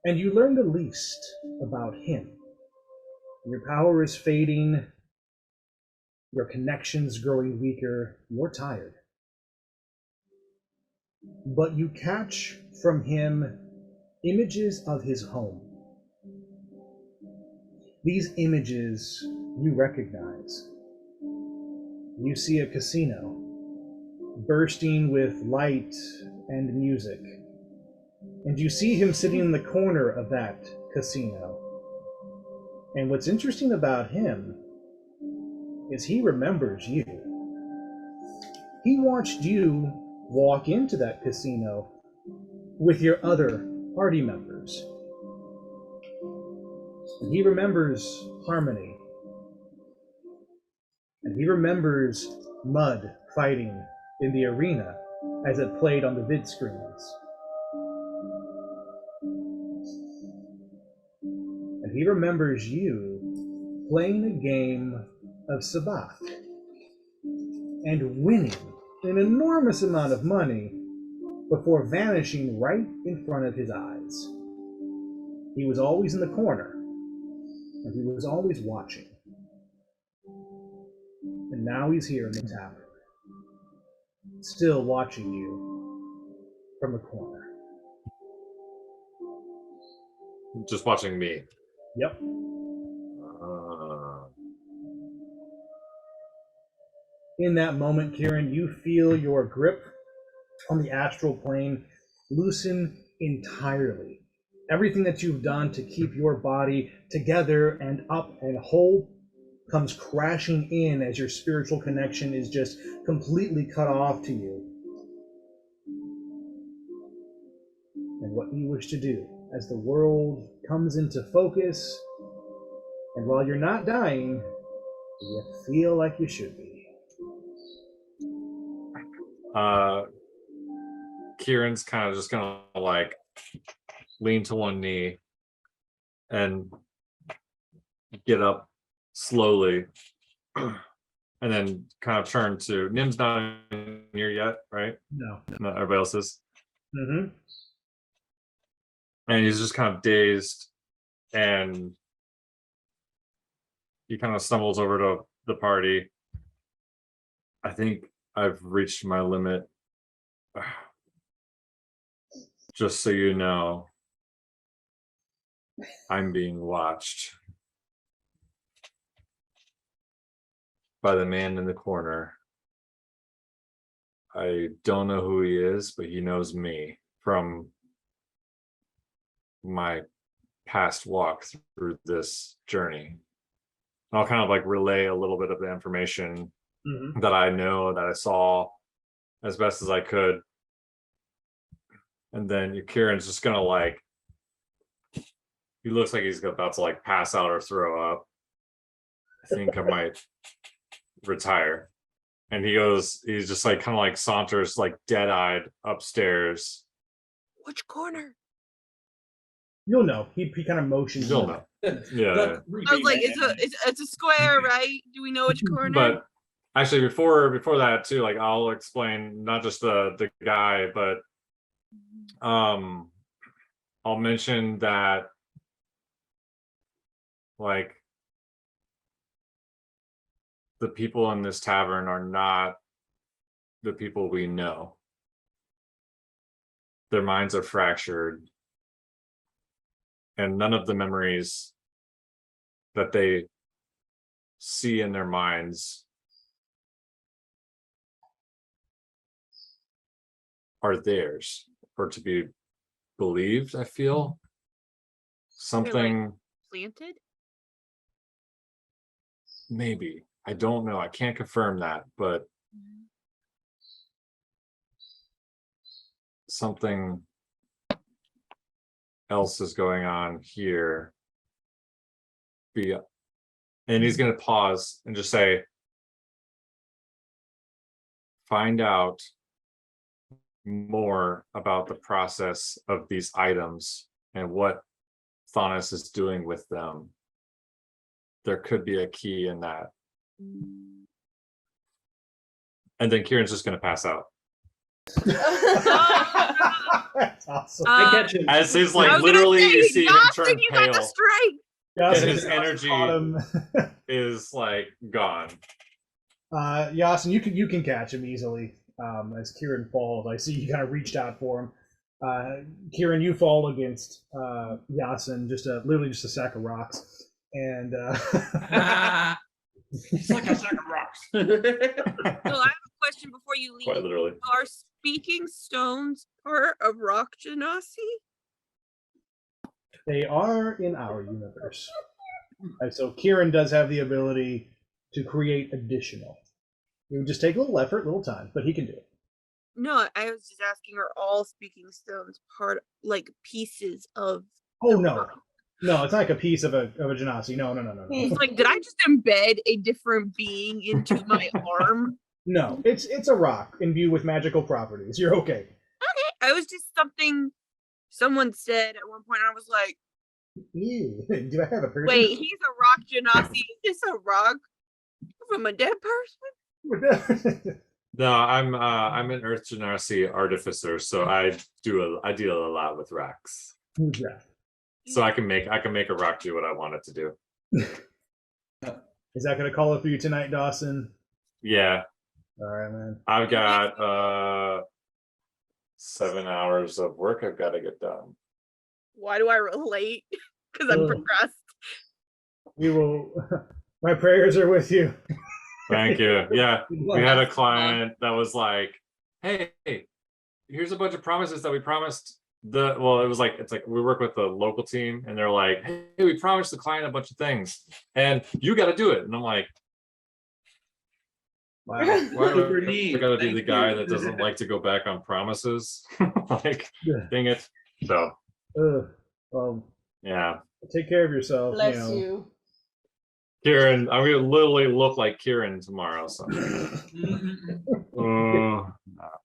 And you learn the least about him. Your power is fading, your connections growing weaker, you're tired. But you catch from him images of his home. These images you recognize. You see a casino bursting with light and music. And you see him sitting in the corner of that casino. And what's interesting about him is he remembers you. He watched you walk into that casino with your other party members. And he remembers Harmony. And he remembers Mud fighting in the arena as it played on the vid screens. And he remembers you playing a game of Sabacc and winning an enormous amount of money before vanishing right in front of his eyes. He was always in the corner, and he was always watching. And now he's here in the tavern, still watching you from the corner. Just watching me. Yep. In that moment, Kieran, you feel your grip on the astral plane loosen entirely. Everything that you've done to keep your body together and up and whole comes crashing in as your spiritual connection is just completely cut off to you. And what you wish to do as the world comes into focus, and while you're not dying, you feel like you should be. Kieran's kind of just gonna like lean to one knee and get up slowly and then kind of turn to Nim's not in here yet, right? No. Not everybody else is. Mm-hmm. And he's just kind of dazed and he kind of stumbles over to the party. I think I've reached my limit. Just so you know, I'm being watched by the man in the corner. I don't know who he is, but he knows me from my past walk through this journey. I'll kind of like relay a little bit of the information that I know, that I saw as best as I could. And then Kieran's just gonna like, he looks like he's about to like pass out or throw up. I think I might retire. And he's just like kind of like saunters like dead-eyed upstairs. Which corner? You'll know. He kind of motions. You'll know. Yeah. The I was like, creepy man. it's a square, right? Do we know which corner? But actually before that too, like I'll explain not just the guy, but I'll mention that like the people in this tavern are not the people we know. Their minds are fractured, and none of the memories that they see in their minds are theirs or to be believed. I feel something Planted? maybe, I don't know, I can't confirm that, but something else is going on here. And he's going to pause and just say, find out more about the process of these items and what Thanos is doing with them. There could be a key in that. And then Kieran's just going to pass out. That's awesome. I catch him. As he's I like was gonna literally say, you see him Dawson, turn you got the pale strike. Yasin, his energy- bottom. is like gone. Yasin, you can catch him easily. As Kieran falls, I see you kind of reached out for him. Kieran, you fall against Yasin, literally just a sack of rocks, and It's like a sack of rocks. So I have a question before you Quite leave. literally. Are speaking stones part of rock genasi? they are in our universe. And so Kieran does have the ability to create additional. It would just take a little effort, a little time, but he can do it. No, I was just asking, are all speaking stones part, like pieces of Oh the no, rock? no, it's not like a piece of a genasi. No. It's like, did I just embed a different being into my arm? No, it's a rock imbued with magical properties. You're okay. Okay, I was just something someone said at one point. I was like, Ew. Do I have a person? wait, he's a rock genasi. Is this a rock from a dead person? No, I'm an Earth Genasi artificer, so I deal a lot with rocks. Who's that? So I can make a rock do what I want it to do. Is that gonna call it for you tonight, Dawson? Yeah, All right, man. I've got 7 hours of work I've got to get done. Why do I relate? Because I'm Ugh. progressed. We will. My prayers are with you. Thank you. Yeah, we had a client that was like, "Hey, here's a bunch of promises that we promised." It was like, it's like we work with the local team, and they're like, "Hey, we promised the client a bunch of things, and you got to do it." And I'm like, Wow. "Why do Super I neat. gotta be Thank the guy you. that doesn't like to go back on promises?" Like, Yeah. dang it. So Well, yeah, take care of yourself. Bless you know. you. Kieran, I'm gonna literally look like Kieran tomorrow. So.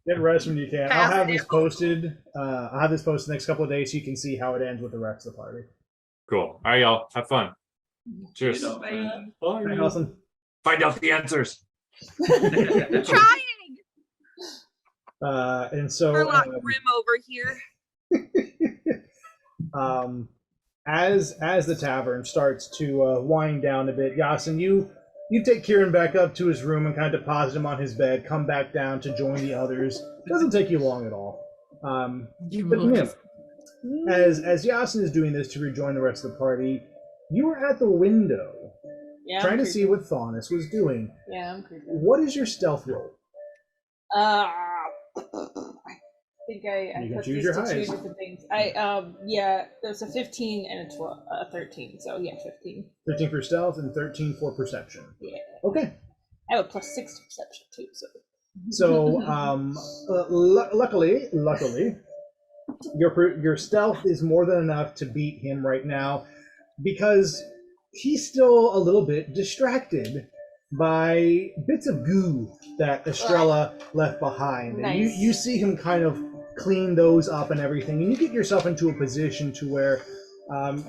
Get rest when you can. Pass I'll have it. this posted. I'll have this posted the next couple of days so you can see how it ends with the rest of the party. Cool. All right, y'all. Have fun. Cheers. You know, man. Bye. Right, Allison? Find out the answers. I'm trying. And so, We're a lot grim over here. as the tavern starts to wind down a bit, Yasin, you take Kieran back up to his room and kind of deposit him on his bed. Come back down to join the others. Doesn't take you long at all. But Nim, as Yasin is doing this to rejoin the rest of the party, you were at the window Yeah, trying I'm to creepy. see what Thanos was doing. Yeah, I'm creepy. What is your stealth roll? I think I You can put choose these your to two highest. different things. There's a 15 and a 12, 13. So yeah, 15. 13 for stealth and 13 for perception. Yeah, Okay. I have a +6 to perception too. So, luckily, your stealth is more than enough to beat him right now, because he's still a little bit distracted by bits of goo that Estrella left behind. And Nice. you see him kind of clean those up and everything, and you get yourself into a position to where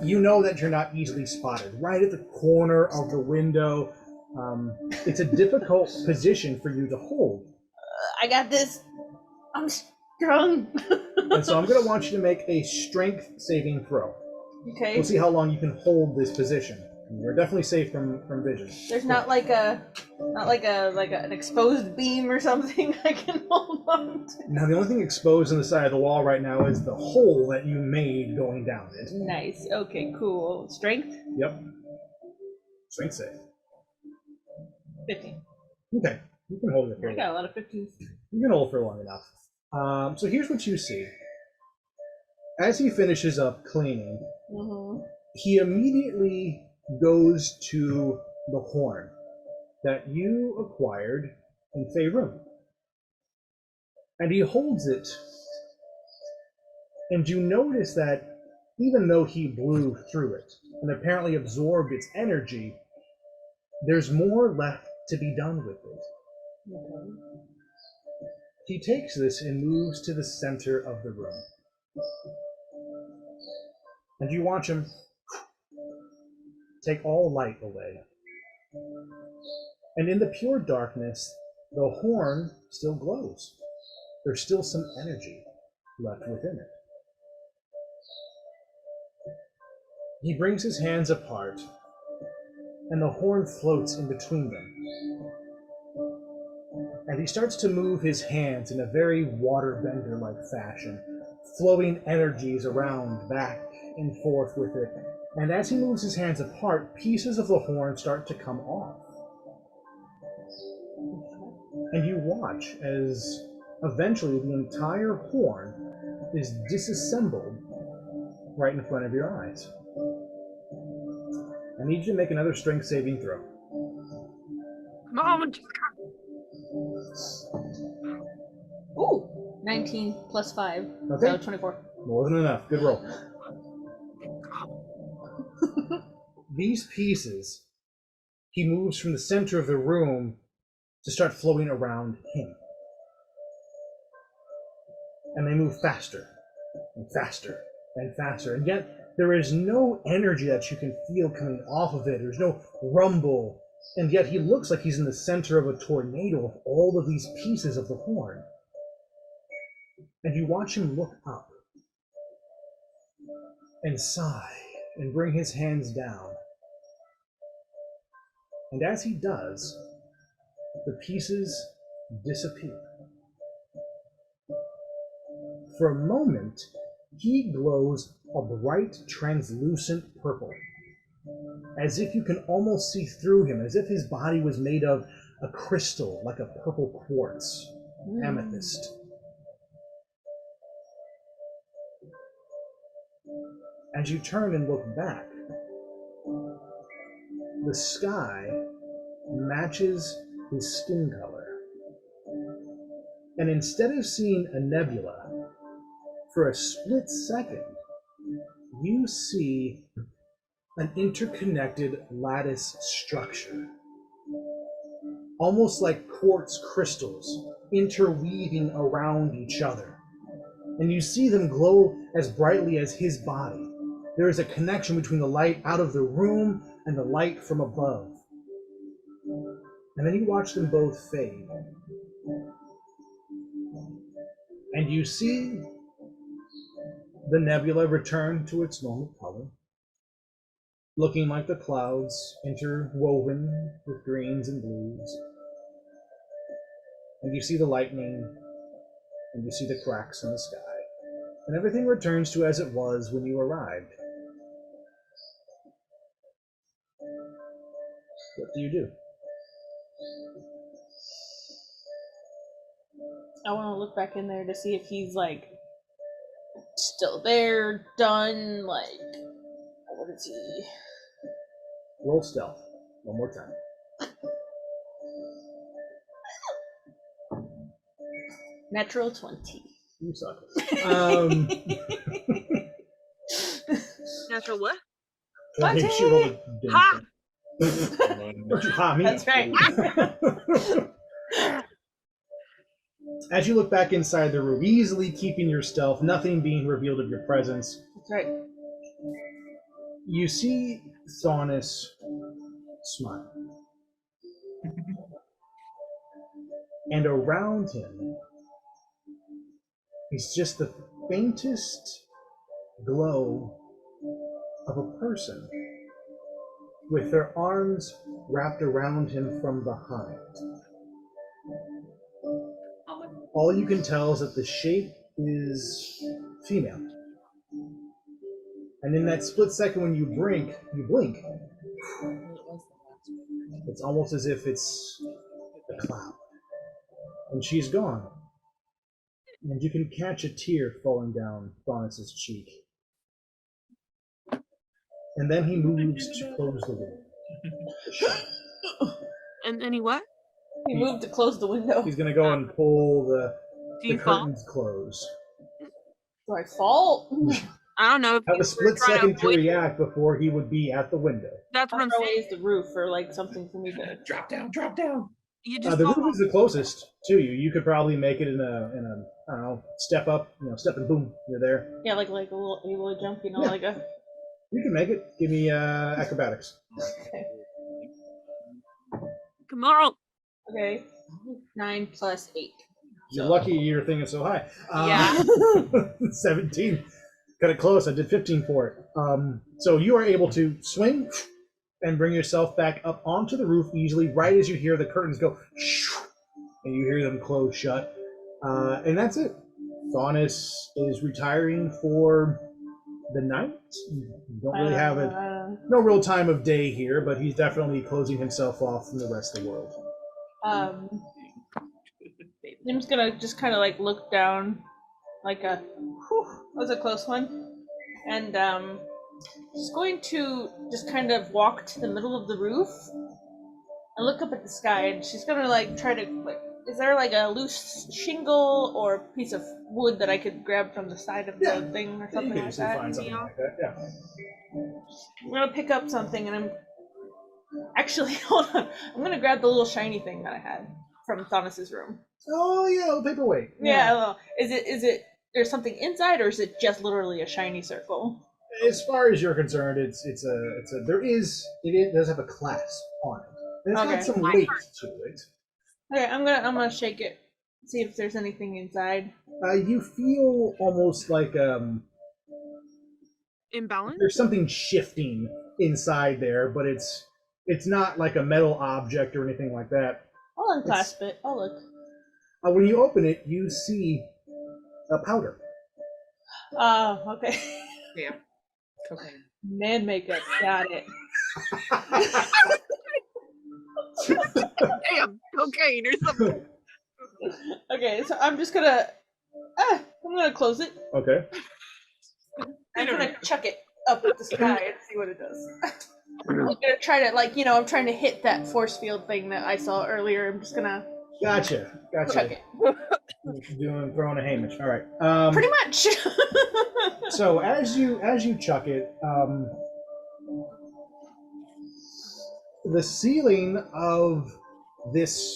you know that you're not easily spotted. Right at the corner of the window. It's a difficult position for you to hold. I got this. I'm strong. And so I'm going to want you to make a strength saving throw. Okay. We'll see how long you can hold this position. You're definitely safe from vision. There's not like an exposed beam or something I can hold on to. Now, the only thing exposed on the side of the wall right now is the hole that you made going down it. Nice. Okay, cool. Strength? Yep. Strength save. 15. Okay. You can hold it for I got a lot of 15s. You can hold for long enough. So here's what you see. As he finishes up cleaning, he immediately goes to the horn that you acquired in Faerun. And he holds it. And you notice that even though he blew through it and apparently absorbed its energy, there's more left to be done with it. He takes this and moves to the center of the room. And you watch him take all light away. And in the pure darkness, the horn still glows. There's still some energy left within it. He brings his hands apart, and the horn floats in between them. And he starts to move his hands in a very waterbender-like fashion, flowing energies around, back and forth with it. And as he moves his hands apart, pieces of the horn start to come off. And you watch as eventually the entire horn is disassembled right in front of your eyes. I need you to make another strength saving throw. Come on. Ooh, 19 plus 5. Okay. So 24. More than enough. Good roll. These pieces, he moves from the center of the room to start flowing around him. And they move faster and faster and faster. And yet there is no energy that you can feel coming off of it. There's no rumble. And yet he looks like he's in the center of a tornado of all of these pieces of the horn. And you watch him look up and sigh and bring his hands down. And as he does, the pieces disappear. For a moment, he glows a bright, translucent purple, as if you can almost see through him, as if his body was made of a crystal, like a purple quartz, amethyst. As you turn and look back, the sky matches his skin color. And instead of seeing a nebula, for a split second, you see an interconnected lattice structure, almost like quartz crystals interweaving around each other. And you see them glow as brightly as his body. There is a connection between the light out of the room and the light from above. And then you watch them both fade. And you see the nebula return to its normal color, looking like the clouds interwoven with greens and blues. And you see the lightning, and you see the cracks in the sky. And everything returns to as it was when you arrived. What do you do? I want to look back in there to see if he's like still there, done, like what is he? Roll stealth. One more time. Natural 20. You suck. Natural what? 20. She rolled a Ha! Don't you ha me. That's right. As you look back inside the room, easily keeping your stealth, nothing being revealed of your presence, That's right. you see Thaunis smile. And around him is just the faintest glow of a person with their arms wrapped around him from behind. All you can tell is that the shape is female. And in that split second when you blink, it's almost as if it's a cloud. And she's gone. And you can catch a tear falling down Thaunis' cheek. And then he moves to close the window. And then he what? He moved to close the window. He's gonna go and pull Do the you fall? curtains close. Do I fall? I don't know if Have you a split were trying second to avoid it. react before he would be at the window. That's what I'm saying. Raise the roof or like something for me to. Drop down, drop down. You just The fall roof is the closest to you. You could probably make it in a I don't know, step up, step and boom, you're there. Yeah, like a little able to jump, Yeah. like a. You can make it. Give me acrobatics. Okay. Come on. Okay. 9 plus 8. You're lucky your thing is so high. Yeah. 17. Got it close. I did 15 for it. So you are able to swing and bring yourself back up onto the roof easily, right as you hear the curtains go, and you hear them close shut. And that's it. Thaunis is retiring for the night. You don't really have no real time of day here, but he's definitely closing himself off from the rest of the world. Nim's gonna just kind of like look down, like a. Whew, that was a close one. And she's going to just kind of walk to the middle of the roof and look up at the sky. And she's gonna like try to like. Is there like a loose shingle or piece of wood that I could grab from the side of the thing or You something can like usually that? find something like that. Yeah. I'm gonna pick up something and I'm actually hold on. I'm gonna grab the little shiny thing that I had from Thaunis' room. Oh yeah, a paperweight. Yeah. Well, is it there's something inside or is it just literally a shiny circle? As far as you're concerned, it does have a clasp on it. And it's Okay. got some weight to it. Okay, I'm gonna shake it, see if there's anything inside. You feel almost like Imbalance? there's something shifting inside there, but it's not like a metal object or anything like that. I'll unclasp it. I'll look. When you open it, you see a powder. Okay. Yeah. Cocaine. Man makeup, got it. Damn, cocaine or something. Okay, so I'm just gonna I'm gonna close it. Okay. I'm gonna chuck it up at the sky and see what it does. I'm gonna try to I'm trying to hit that force field thing that I saw earlier. I'm just gonna Gotcha. chuck it. Throwing a Hamish. All right. Pretty much. So as you chuck it, the ceiling of this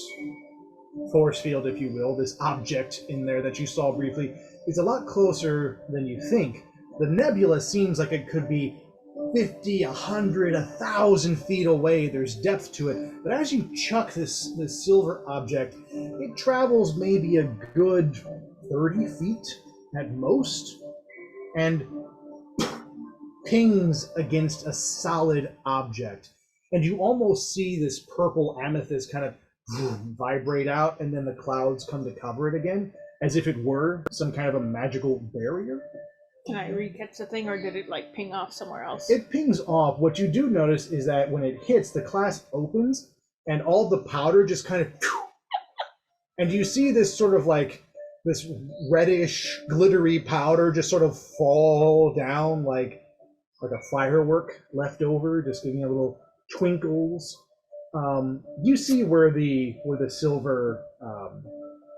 force field, if you will, this object in there that you saw briefly, is a lot closer than you think. The nebula seems like it could be 50, 100, 1,000 feet away. There's depth to it. But as you chuck this silver object, it travels maybe a good 30 feet at most, and pings against a solid object. And you almost see this purple amethyst kind of vibrate out, and then the clouds come to cover it again, as if it were some kind of a magical barrier. Can I re-catch the thing, or did it like ping off somewhere else? It pings off. What you do notice is that when it hits, the clasp opens, and all the powder just kind of... And you see this sort of like, this reddish, glittery powder just sort of fall down like a firework left over, just giving a little twinkles. You see where the silver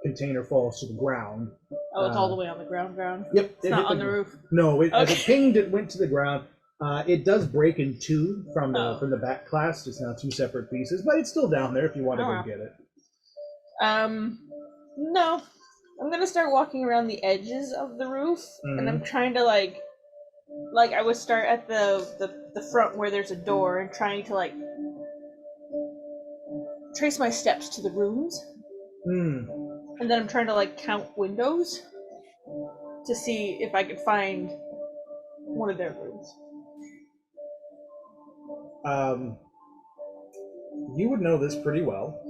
container falls to the ground. Oh, it's all the way on the ground. Yep. It's not on the roof. No, as it Okay. pinged, it went to the ground. It does break in two from the back class. It's now two separate pieces, but it's still down there if you want to go get it. No. I'm gonna start walking around the edges of the roof, and I'm trying to like I would start at the front where there's a door, and trying to like trace my steps to the rooms. And then I'm trying to like count windows to see if I could find one of their rooms. You would know this pretty well.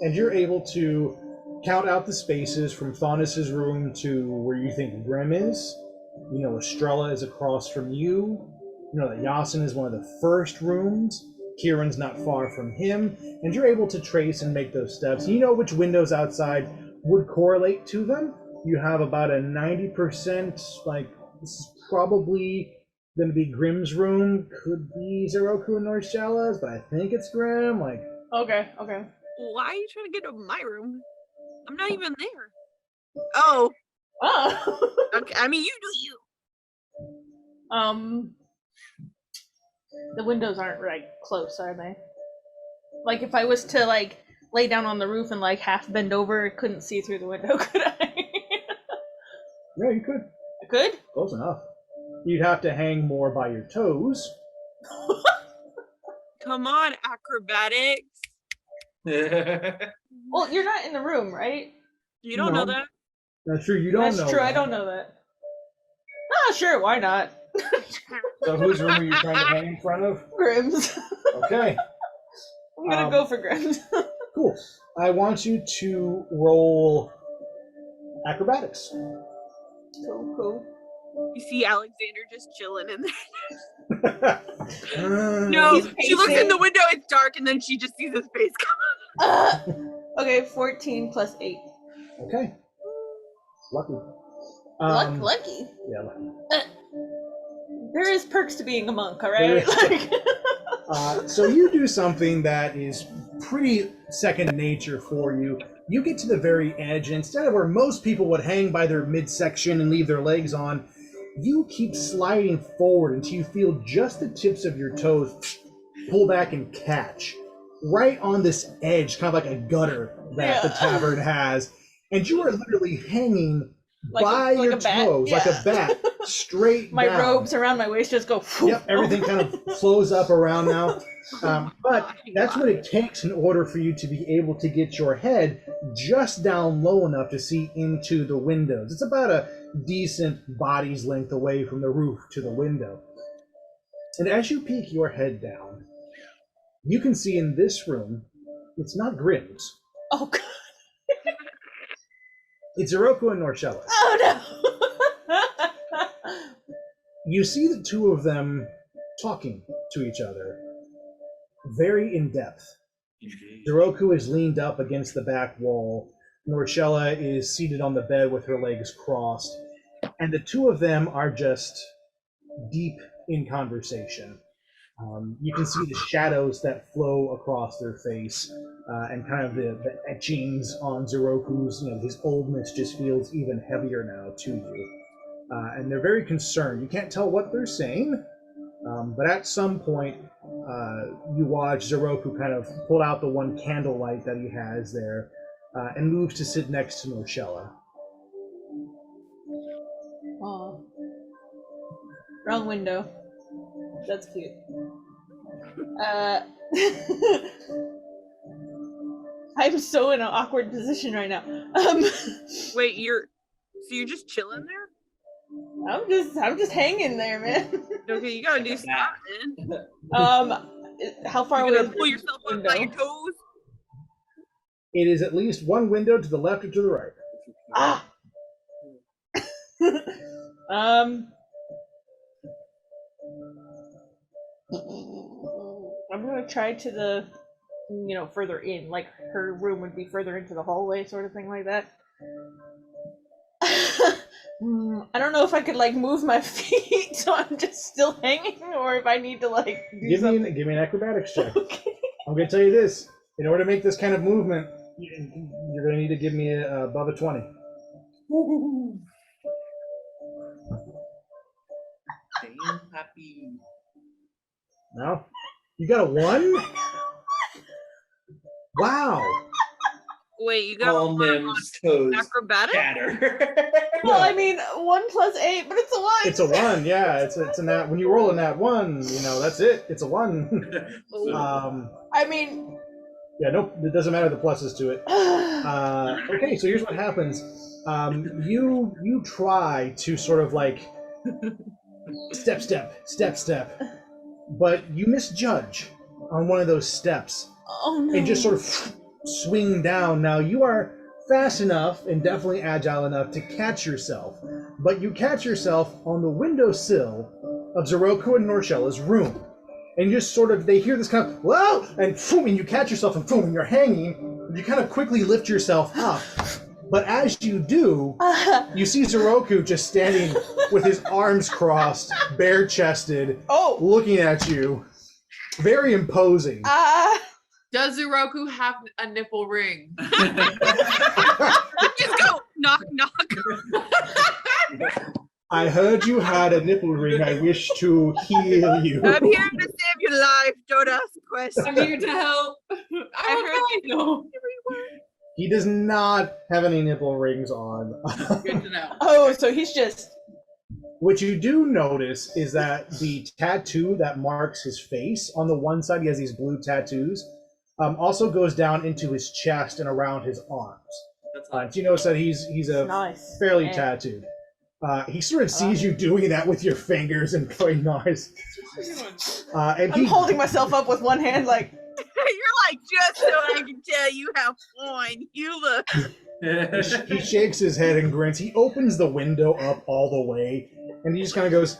And you're able to count out the spaces from Thaunis's room to where you think Grim is. You know Estrella is across from you. You know that Yasin is one of the first rooms. Kieran's not far from him. And you're able to trace and make those steps. You know which windows outside would correlate to them. You have about a 90%, like, this is probably going to be Grim's room. Could be Zeroku and Norshella's, but I think it's Grim. Like, Okay. Why are you trying to get to my room? I'm not even there. Oh. Okay, I mean, you do you. The windows aren't right close, are they? Like, if I was to like lay down on the roof and like half bend over, couldn't see through the window, could I? Yeah, you could. I could? Close enough. You'd have to hang more by your toes. Come on, acrobatics. Well, you're not in the room, right? You don't know that. That's true, you don't know. That's true, I don't know that. Ah, sure, why not? So whose room are you trying to hang in front of? Grimm's. Okay. I'm gonna go for Grimm's. Cool. I want you to roll acrobatics. Cool. You see Alexander just chilling in there. No, He's she looks pacing. in the window, it's dark, and then she just sees his face come. Okay, 14 plus 8. Okay. Lucky. Lucky? Yeah, lucky. There is perks to being a monk, alright? Like... So you do something that is pretty second nature for you. You get to the very edge, and instead of where most people would hang by their midsection and leave their legs on, you keep sliding forward until you feel just the tips of your toes pull back and catch. Right on this edge, kind of like a gutter that the tavern has. And you are literally hanging by your toes, like a bat, straight my down. robes around my waist just go... Yep, everything kind of flows up around now. But that's what it takes in order for you to be able to get your head just down low enough to see into the windows. It's about a decent body's length away from the roof to the window. And as you peek your head down, you can see in this room, it's not Grimm's. Oh, God. It's Oroku and Norshella's. Oh, no. You see the two of them talking to each other, very in depth. Oroku is leaned up against the back wall. Norshella is seated on the bed with her legs crossed. And the two of them are just deep in conversation. You can see the shadows that flow across their face, and kind of the etchings on Zeroku's, his oldness just feels even heavier now to you. And they're very concerned. You can't tell what they're saying, but at some point, you watch Zeroku kind of pull out the one candlelight that he has there, and moves to sit next to Norshella. Oh. Wrong window. That's cute. I'm so in an awkward position right now. Wait, you're just chilling there? I'm just hanging there, man. Okay, you gotta do something. How far You're away gonna is pull the yourself up window? by your toes? It is at least one window to the left or to the right. Ah. I'm gonna try to the, further in, like her room would be further into the hallway, sort of thing like that. I don't know if I could like move my feet, so I'm just still hanging, or if I need to like do something. Give me an acrobatics check. Okay. I'm gonna tell you this: in order to make this kind of movement, you're gonna need to give me above a 20. Happy. No? You got a 1? Wow. Wait, you got All Nim's toes acrobatic? chatter. Well, I mean, 1 + 8, but it's a 1. It's a 1, yeah. It's a nat. When you roll a nat 1, that's it. It's a 1. I mean, Yeah, nope. It doesn't matter the pluses to it. Okay, so here's what happens. You try to sort of like step, but you misjudge on one of those steps oh no. and just sort of swing down. Now you are fast enough and definitely agile enough to catch yourself, but you catch yourself on the windowsill of Zeroku and Norshella's room. And you just sort of, they hear this kind of, whoa, and boom, and you catch yourself, and boom, and you're hanging, and you kind of quickly lift yourself up. But as you do, you see Zeroku just standing with his arms crossed, bare-chested, looking at you. Very imposing. Does Zeroku have a nipple ring? Just go knock knock. I heard you had a nipple ring. I wish to heal you. I'm here to save your life. Don't ask questions. I'm here to help. I know. He does not have any nipple rings on. Good to know. Oh, so he's just... What you do notice is that the tattoo that marks his face on the one side, he has these blue tattoos, also goes down into his chest and around his arms. So you notice that he's nice. Fairly tattooed. He sort of sees you doing that with your fingers and going nice. And I'm holding myself up with one hand like... You're like, just so I can tell you how fine you look. He shakes his head and grins. He opens the window up all the way, and he just kind of goes,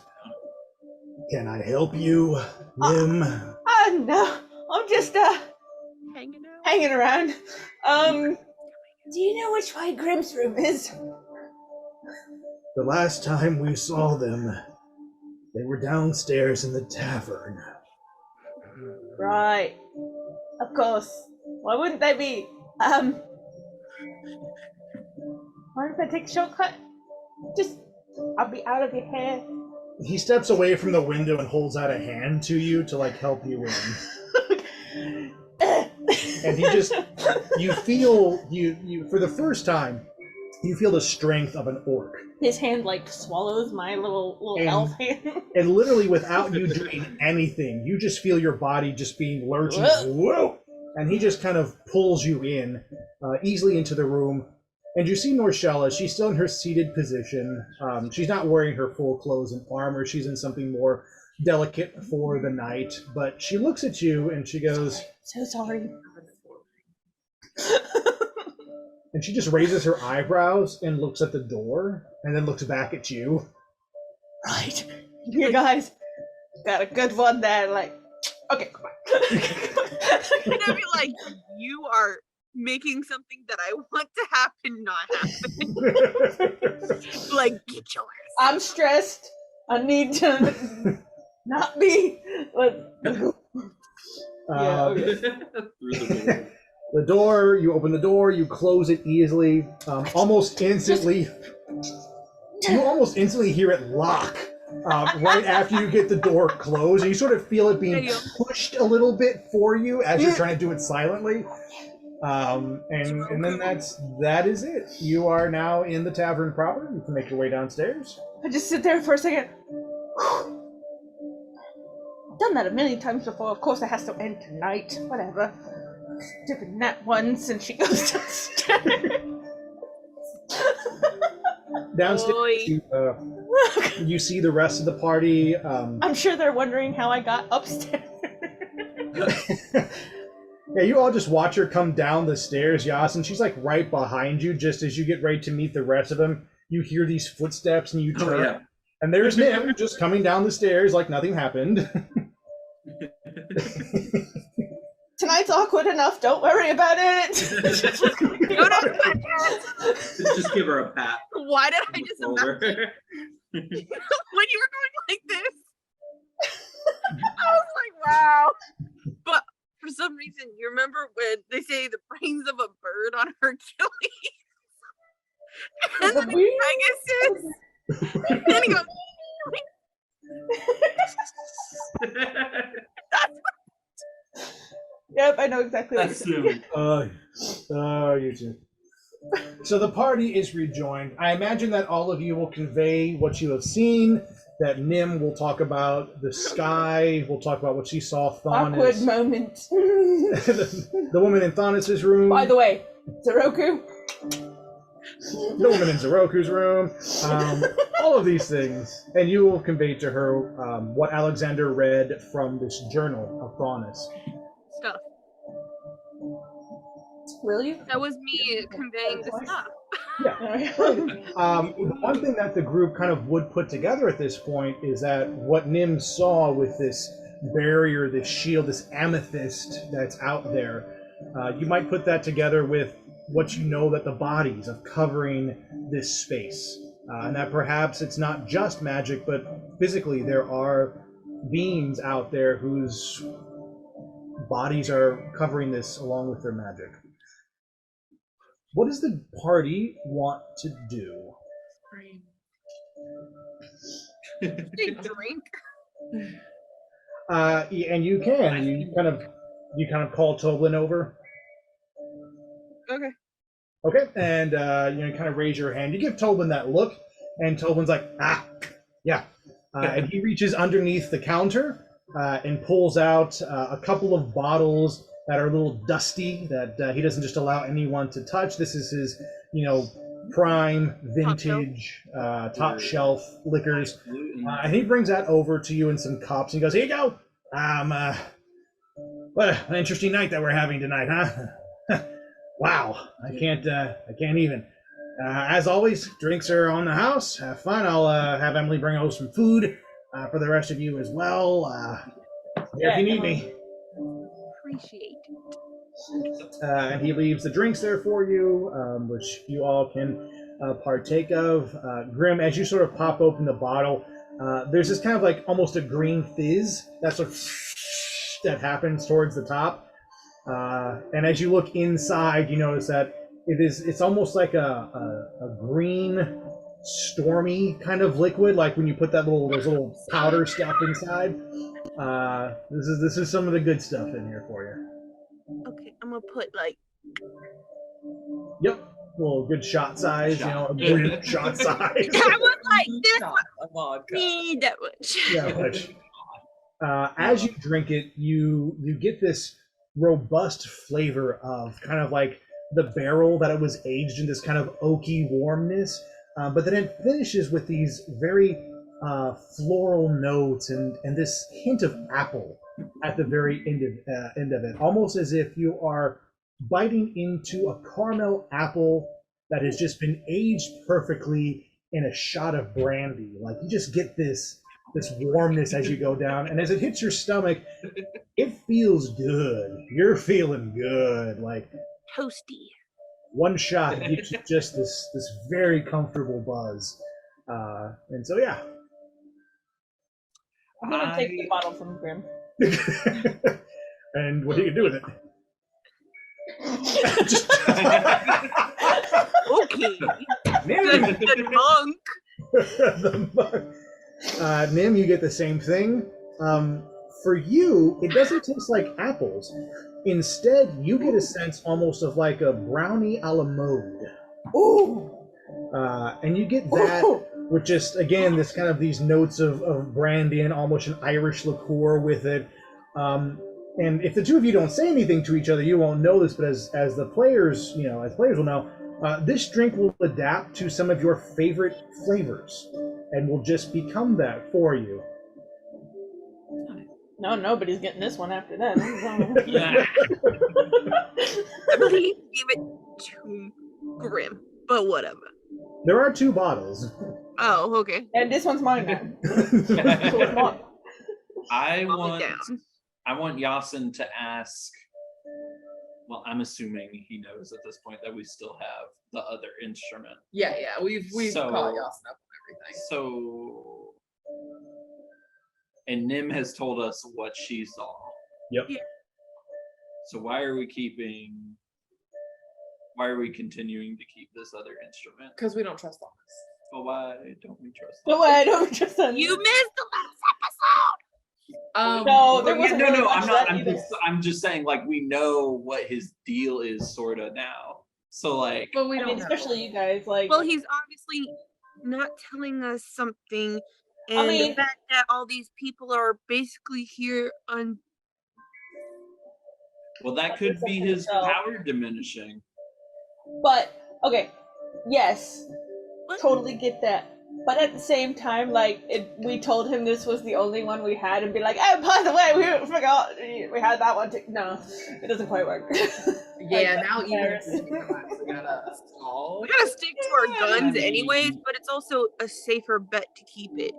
"Can I help you, Nim?" No. I'm just, hanging around. Do you know which way Grimm's room is? The last time we saw them, they were downstairs in the tavern. Right. Of course. Why wouldn't they be? Mind if I take a shortcut? I'll be out of your hair. He steps away from the window and holds out a hand to you to, like, help you in. And you feel, for the first time, you feel the strength of an orc. His hand, like, swallows my little elf hand. And literally, without you doing anything, you just feel your body just being lurched. Whoa! And he just kind of pulls you in, easily into the room. And you see Norshella. She's still in her seated position. She's not wearing her full clothes and armor. She's in something more delicate for the night. But she looks at you and she goes, "So sorry." And she just raises her eyebrows and looks at the door and then looks back at you. Right. You guys got a good one there. Like, okay, come on. And I mean, like, you are making something that I want to happen not happen. Like, get your ass. I'm stressed. I need to not be. Yeah, okay. The door, you open the door, you close it easily. Almost instantly, you almost instantly hear it lock right after you get the door closed. And you sort of feel it being pushed a little bit for you as you're trying to do it silently. And then that is it. You are now in the tavern proper. You can make your way downstairs. I just sit there for a second. I've done that a million times before. Of course, it has to end tonight. Whatever. Stupid nat once, and she goes downstairs. Downstairs, you see the rest of the party. I'm sure they're wondering how I got upstairs. Yeah, you all just watch her come down the stairs, Yas, and she's like right behind you. Just as you get ready to meet the rest of them, you hear these footsteps, and you turn, and there's Nim just coming down the stairs like nothing happened. Tonight's awkward enough. Don't worry about it. Just give her a pat. Why did I just imagine when you were going like this? I was like, wow. But for some reason, you remember when they say the brains of a bird on Hercules? And then Pegasus? And then he goes, Yep, I know exactly what That's you're saying. You two. So the party is rejoined. I imagine that all of you will convey what you have seen. That Nim will talk about the sky. We'll talk about what she saw. Awkward Thanis, moment. the woman in Thanis' room. By the way, Zeroku. The woman in Zeroku's room. All of these things, and you will convey to her what Alexander read from this journal of Thanis. Stuff. Will you? That was me conveying the stuff. Yeah. The one thing that the group kind of would put together at this point is that what Nim saw with this barrier, this shield, this amethyst that's out there, you might put that together with what you know that the bodies of covering this space. And that perhaps it's not just magic, but physically there are beings out there whose bodies are covering this along with their magic. What does the party want to do? They drink. And you can. You kind of call Toblin over. Okay. Okay, and kind of raise your hand. You give Toblin that look, and Toblin's like, yeah. And he reaches underneath the counter and pulls out a couple of bottles that are a little dusty that he doesn't just allow anyone to touch. This is his, prime vintage top shelf liquors. And he brings that over to you in some cups. He goes, here you go. What an interesting night that we're having tonight, huh? Wow, I can't even. As always, drinks are on the house. Have fun. I'll have Emily bring over some food for the rest of you as well. If you need me. Appreciate it. And he leaves the drinks there for you, which you all can partake of. Grim, as you sort of pop open the bottle, there's this kind of like almost a green fizz that sort of that happens towards the top. And as you look inside, you notice that it's almost like a green, stormy kind of liquid, like when you put those little powder stuff inside. This is some of the good stuff in here for you. Okay, I'm gonna put like. Yep, a little good shot size, a brilliant shot size. I was like this. Vodka. Need that much. Yeah, much. As you drink it, you get this robust flavor of kind of like the barrel that it was aged in, this kind of oaky warmness, but then it finishes with these very floral notes and this hint of apple at the very end of it, almost as if you are biting into a caramel apple that has just been aged perfectly in a shot of brandy. Like you just get this warmness as you go down, and as it hits your stomach, it feels good. You're feeling good, like Toasty. one shot gives you just this very comfortable buzz, and so yeah. I'm gonna take the bottle from Grim. And what do you do with it? Okay. Nim. The monk. The monk. Nim, you get the same thing. For you, it doesn't taste like apples. Instead, you get a sense almost of like a brownie a la mode. Ooh. And you get that with just, again, this kind of these notes of brandy and almost an Irish liqueur with it. And if the two of you don't say anything to each other, you won't know this, but as the players, as players will know, this drink will adapt to some of your favorite flavors and will just become that for you. No, nobody's getting this one after that. I believe give it to Grim, but whatever. There are 2 bottles. Oh, okay. And this one's mine now. So it's mine. I Calm it down. want Yasin to ask. Well, I'm assuming he knows at this point that we still have the other instrument. Yeah, we've So- caught Yasin up on everything. So, and Nim has told us what she saw. Yep. Yeah. So why are we continuing to keep this other instrument? Because we don't trust Thomas. But why don't we trust No way, I don't trust them. You missed the last No, there wasn't really no. much I'm not. of that either. I'm just saying, like, we know what his deal is, sorta now. So, like, But we I don't mean, know. especially you guys, like. Well, he's obviously not telling us something, and mean- the fact that all these people are basically here on. well, that could be his So- power diminishing. But okay, yes, What? totally get that. But at the same time, like, we told him this was the only one we had, and be like, oh, by the way, we forgot we had that one too. No, it doesn't quite work. Yeah, Like, now even if there's- we gotta stall. We gotta stick to our Yeah, I guns mean- anyways, but it's also a safer bet to keep it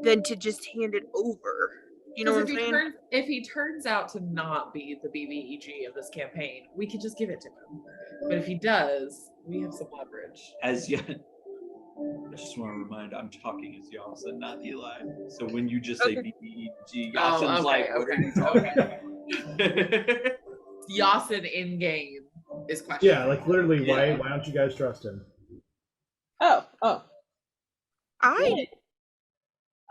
than to just hand it over. You know what I'm Because saying? if he turns out to not be the BBEG of this campaign, we could just give it to him. But if he does, we have some leverage. As yet, I just want to remind, I'm talking as Yasin, not Eli. So when you just say Okay. BBEG, Oh, Yasin's okay, like, what are okay, you talking okay. about? Yasin in game is questionable. Yeah, like literally, Yeah. why don't you guys trust him? oh, I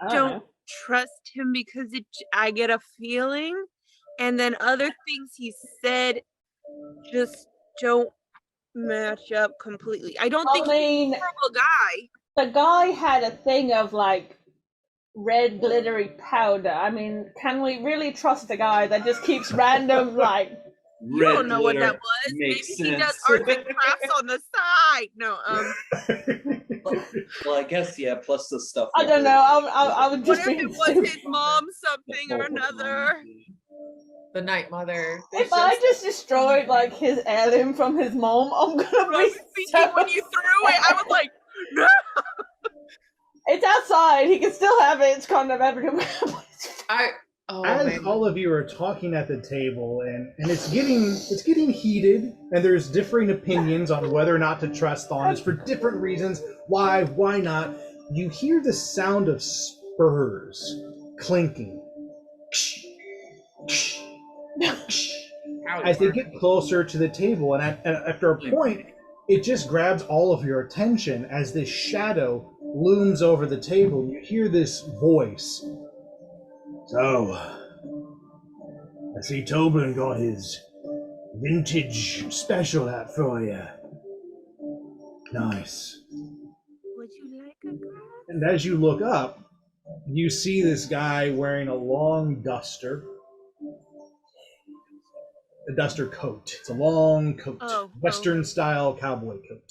I don't know. trust him because I get a feeling, and then other things he said just don't match up completely. I don't I think he's mean, a horrible guy. the guy had a thing of like red glittery powder. I mean, can we really trust a guy that just keeps random like? You Red don't know what that glitter was. Maybe makes he does sense. arts and crafts on the side. No, Well, I guess, yeah, plus the stuff. I don't know. I would what just if be. it was his mom something or another? The Night Mother. If I just destroyed like his heirloom from his mom, I'm gonna I be was thinking when you threw it, I was like, no. It's outside. He can still have it. It's kind of everywhere. As man. all of you are talking at the table, and it's getting heated, and there's differing opinions on whether or not to trust Thorns for different reasons. Why not? You hear the sound of spurs clinking as they get closer to the table, and after a point, it just grabs all of your attention as this shadow looms over the table. You hear this voice. So, I see Tobin got his vintage special out for you. Nice. Would you like a glass? And as you look up, you see this guy wearing a long duster. A duster coat. It's a long coat. Oh, Western style cowboy coat.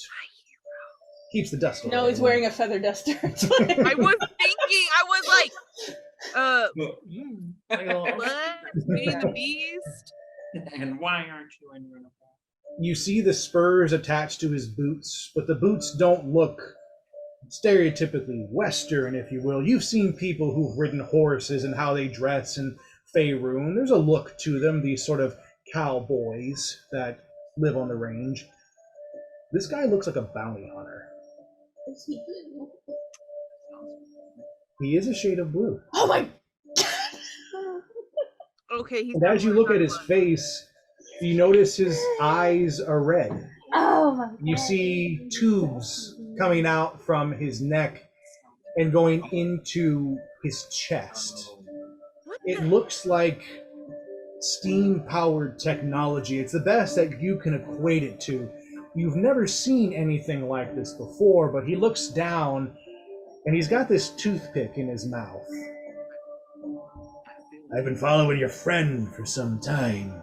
Keeps the dust away. No, he's wearing a feather duster. I was thinking, I was like, Like a little- what? Beauty and the Beast? And why aren't you in uniform? You see the spurs attached to his boots, but the boots don't look stereotypically Western, if you will. You've seen people who've ridden horses and how they dress in Faerun. There's a look to them, these sort of cowboys that live on the range. This guy looks like a bounty hunter. Is he blue? He is a shade of blue. Oh my! Okay, he's And not as you wearing look at his sunglasses. face, you notice his eyes are red. Oh my! You see tubes coming out from his neck and going into his chest. What It the- looks like steam-powered technology. It's the best that you can equate it to. You've never seen anything like this before, but he looks down and he's got this toothpick in his mouth. I've been following your friend for some time.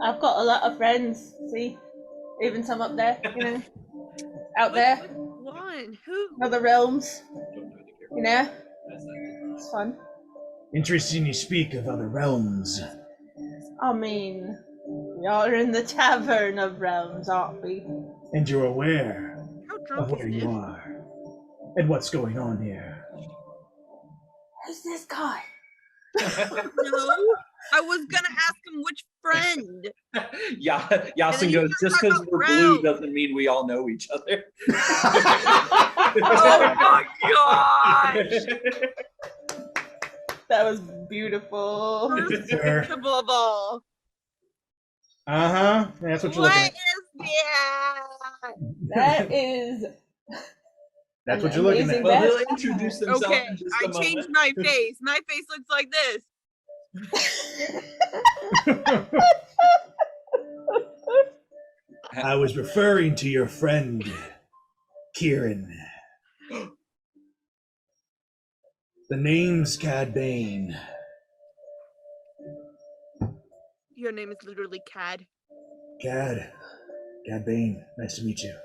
I've got a lot of friends. See, even some up there. You know, out there, Which one? Who? other realms. You know, it's fun. Interesting you speak of other realms. I mean, we are in the Tavern of Realms, aren't we? And you're aware How of drunk where is you Nick? are and what's going on here. Who's this guy? No, I was gonna ask him which friend. Yeah, And then Yasin you goes, start just talking because about we're blue realm." doesn't mean we all know each other. Oh my gosh! That was beautiful. First Sure. of all, Uh-huh. That's what you're what looking is at. that? That is That's An what you're looking amazing at. Well, he'll best. introduce himself Okay, in just I a changed moment. my face. My face looks like this. I was referring to your friend, Kieran. The name's Cad Bane. Your name is literally Cad. Cad Bane. Nice to meet you.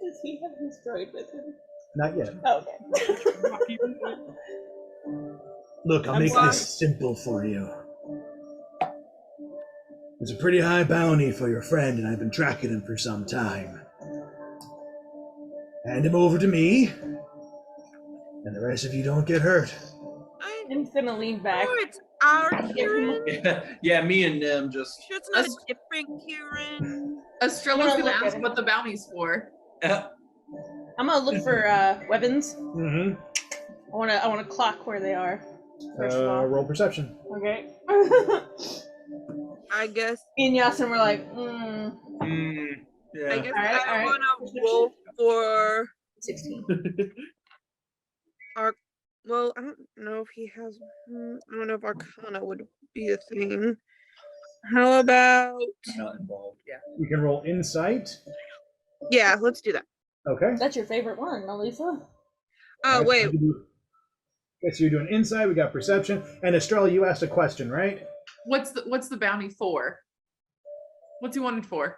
Does he have his droid with him? Not yet. Oh, okay. Look, I'll I'm make sorry. this simple for you. There's a pretty high bounty for your friend, and I've been tracking him for some time. Hand him over to me, and the rest of you don't get hurt. Nim's gonna lean back. Oh, it's our Kieran. Yeah, me and Nim just. Sure, it's not a different Kieran. Estrella's Yeah, gonna look at ask him. what the bounty's for. I'm gonna look for weapons. Mm-hmm. I wanna clock where they are. First of all. Roll perception. Okay. I guess. Me and Yasin were like, I Yeah. guess Alright, I alright. want to roll for 16. Well, I don't know if he has. I don't know if Arcana would be a thing. How about? Not involved. Yeah. You can roll insight. Yeah, let's do that. Okay. That's your favorite one, Elisa? Oh Alright, wait, so okay, so you're doing insight. We got perception, and Estrella, you asked a question, right? What's the bounty for? What's he wanted for?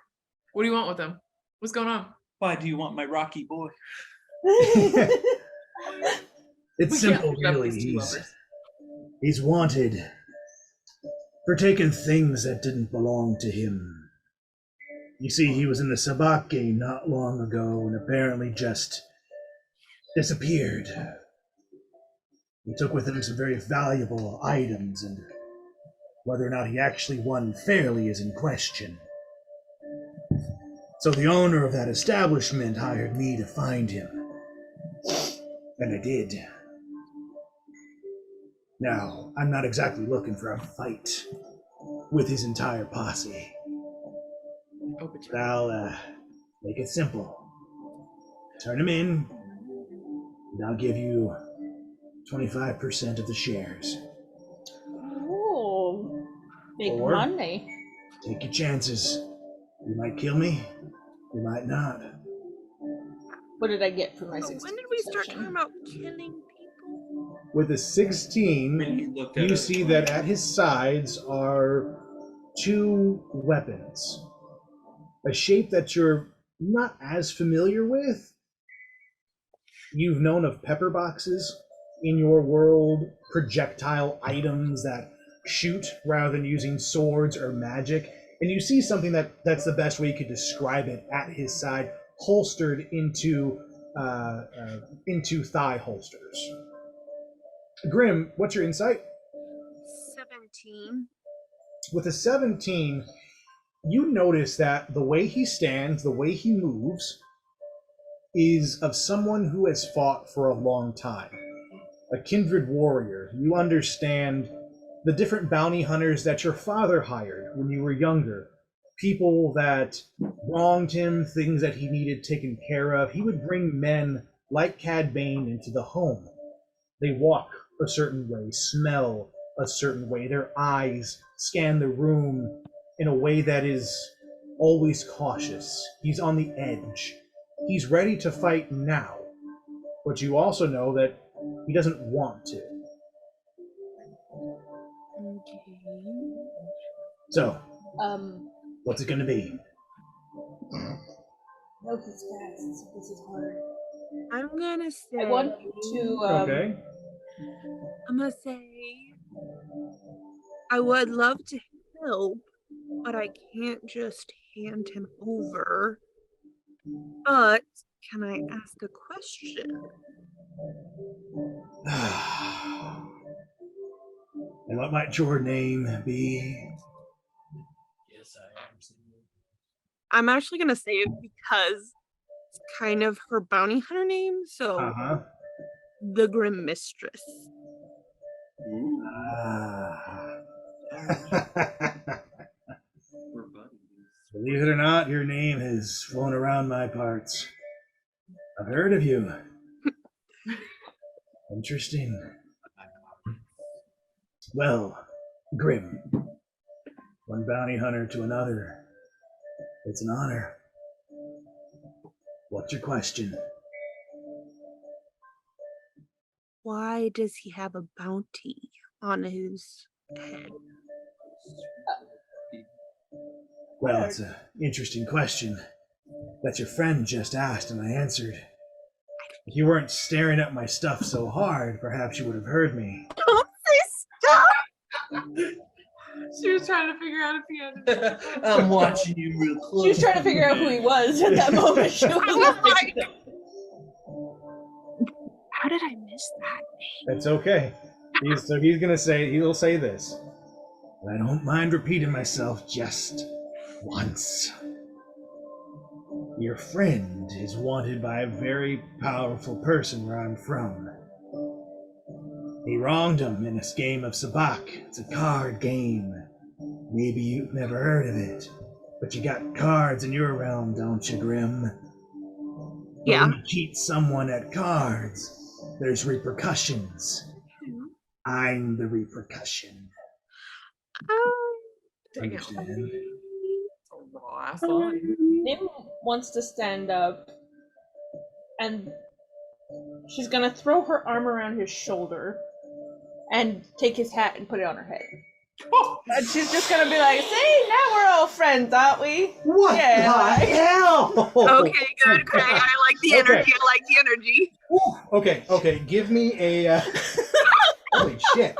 What do you want with him? What's going on? Why do you want my Rocky boy? It's We simple, can't pick up really. these two lovers. He's wanted for taking things that didn't belong to him. You see, he was in the Sabak game not long ago and apparently just disappeared. He took with him some very valuable items, and whether or not he actually won fairly is in question. So the owner of that establishment hired me to find him. And I did. Now, I'm not exactly looking for a fight with his entire posse. Oh, but But I'll make it simple. Turn him in, and I'll give you 25% of the shares. Ooh, big Or- money. Take your chances. You might kill me, you might not. What did I get for my so 16? when did we start talking about killing people? With a 16, When he looked at you it, see that at his sides are two weapons. A shape that you're not as familiar with. You've known of pepper boxes in your world, projectile items that shoot rather than using swords or magic. And you see something that's the best way you could describe it at his side, holstered into thigh holsters. Grim, what's your insight? 17. With a 17, you notice that the way he stands, the way he moves, is of someone who has fought for a long time. A kindred warrior. You understand the different bounty hunters that your father hired when you were younger. People that wronged him, things that he needed taken care of. He would bring men like Cad Bane into the home. They walk a certain way, smell a certain way. Their eyes scan the room in a way that is always cautious. He's on the edge. He's ready to fight now. But you also know that he doesn't want to. Okay. So, Um, what's it going to be? no, he's fast. This is hard. I'm gonna say. I want to. Okay. I'm gonna say. I would love to help, but I can't just hand him over. But can I ask a question? And what might your name be? Yes, I am. I'm actually gonna say it because it's kind of her bounty hunter name, so Uh-huh. the Grim Mistress. Ooh, Ah. we're buddies. Believe it or not, your name has flown around my parts. I've heard of you. Interesting. Well, Grim, one bounty hunter to another. It's an honor. What's your question? Why does he have a bounty on his head? Well, it's an interesting question that your friend just asked, and I answered. If you weren't staring at my stuff so hard, perhaps you would have heard me. Don't say stop! She was trying to figure out if he had. I'm watching you real close. She was trying to figure out who he was at that moment. She was like, how did I miss that? That's okay. He'll say this. I don't mind repeating myself just once. Your friend is wanted by a very powerful person where I'm from. He wronged him in a game of sabacc. It's a card game. Maybe you've never heard of it, but you got cards in your realm, don't you, Grim? Yeah. When you cheat someone at cards, there's repercussions. I'm the repercussion. Understand? Nim wants to stand up, and she's gonna throw her arm around his shoulder and take his hat and put it on her head. And she's just gonna be like, "See, now we're all friends, aren't we?" What Yeah, the like- hell? Okay, good. Okay, I like the energy. I like the energy. Okay. Give me a. Holy shit.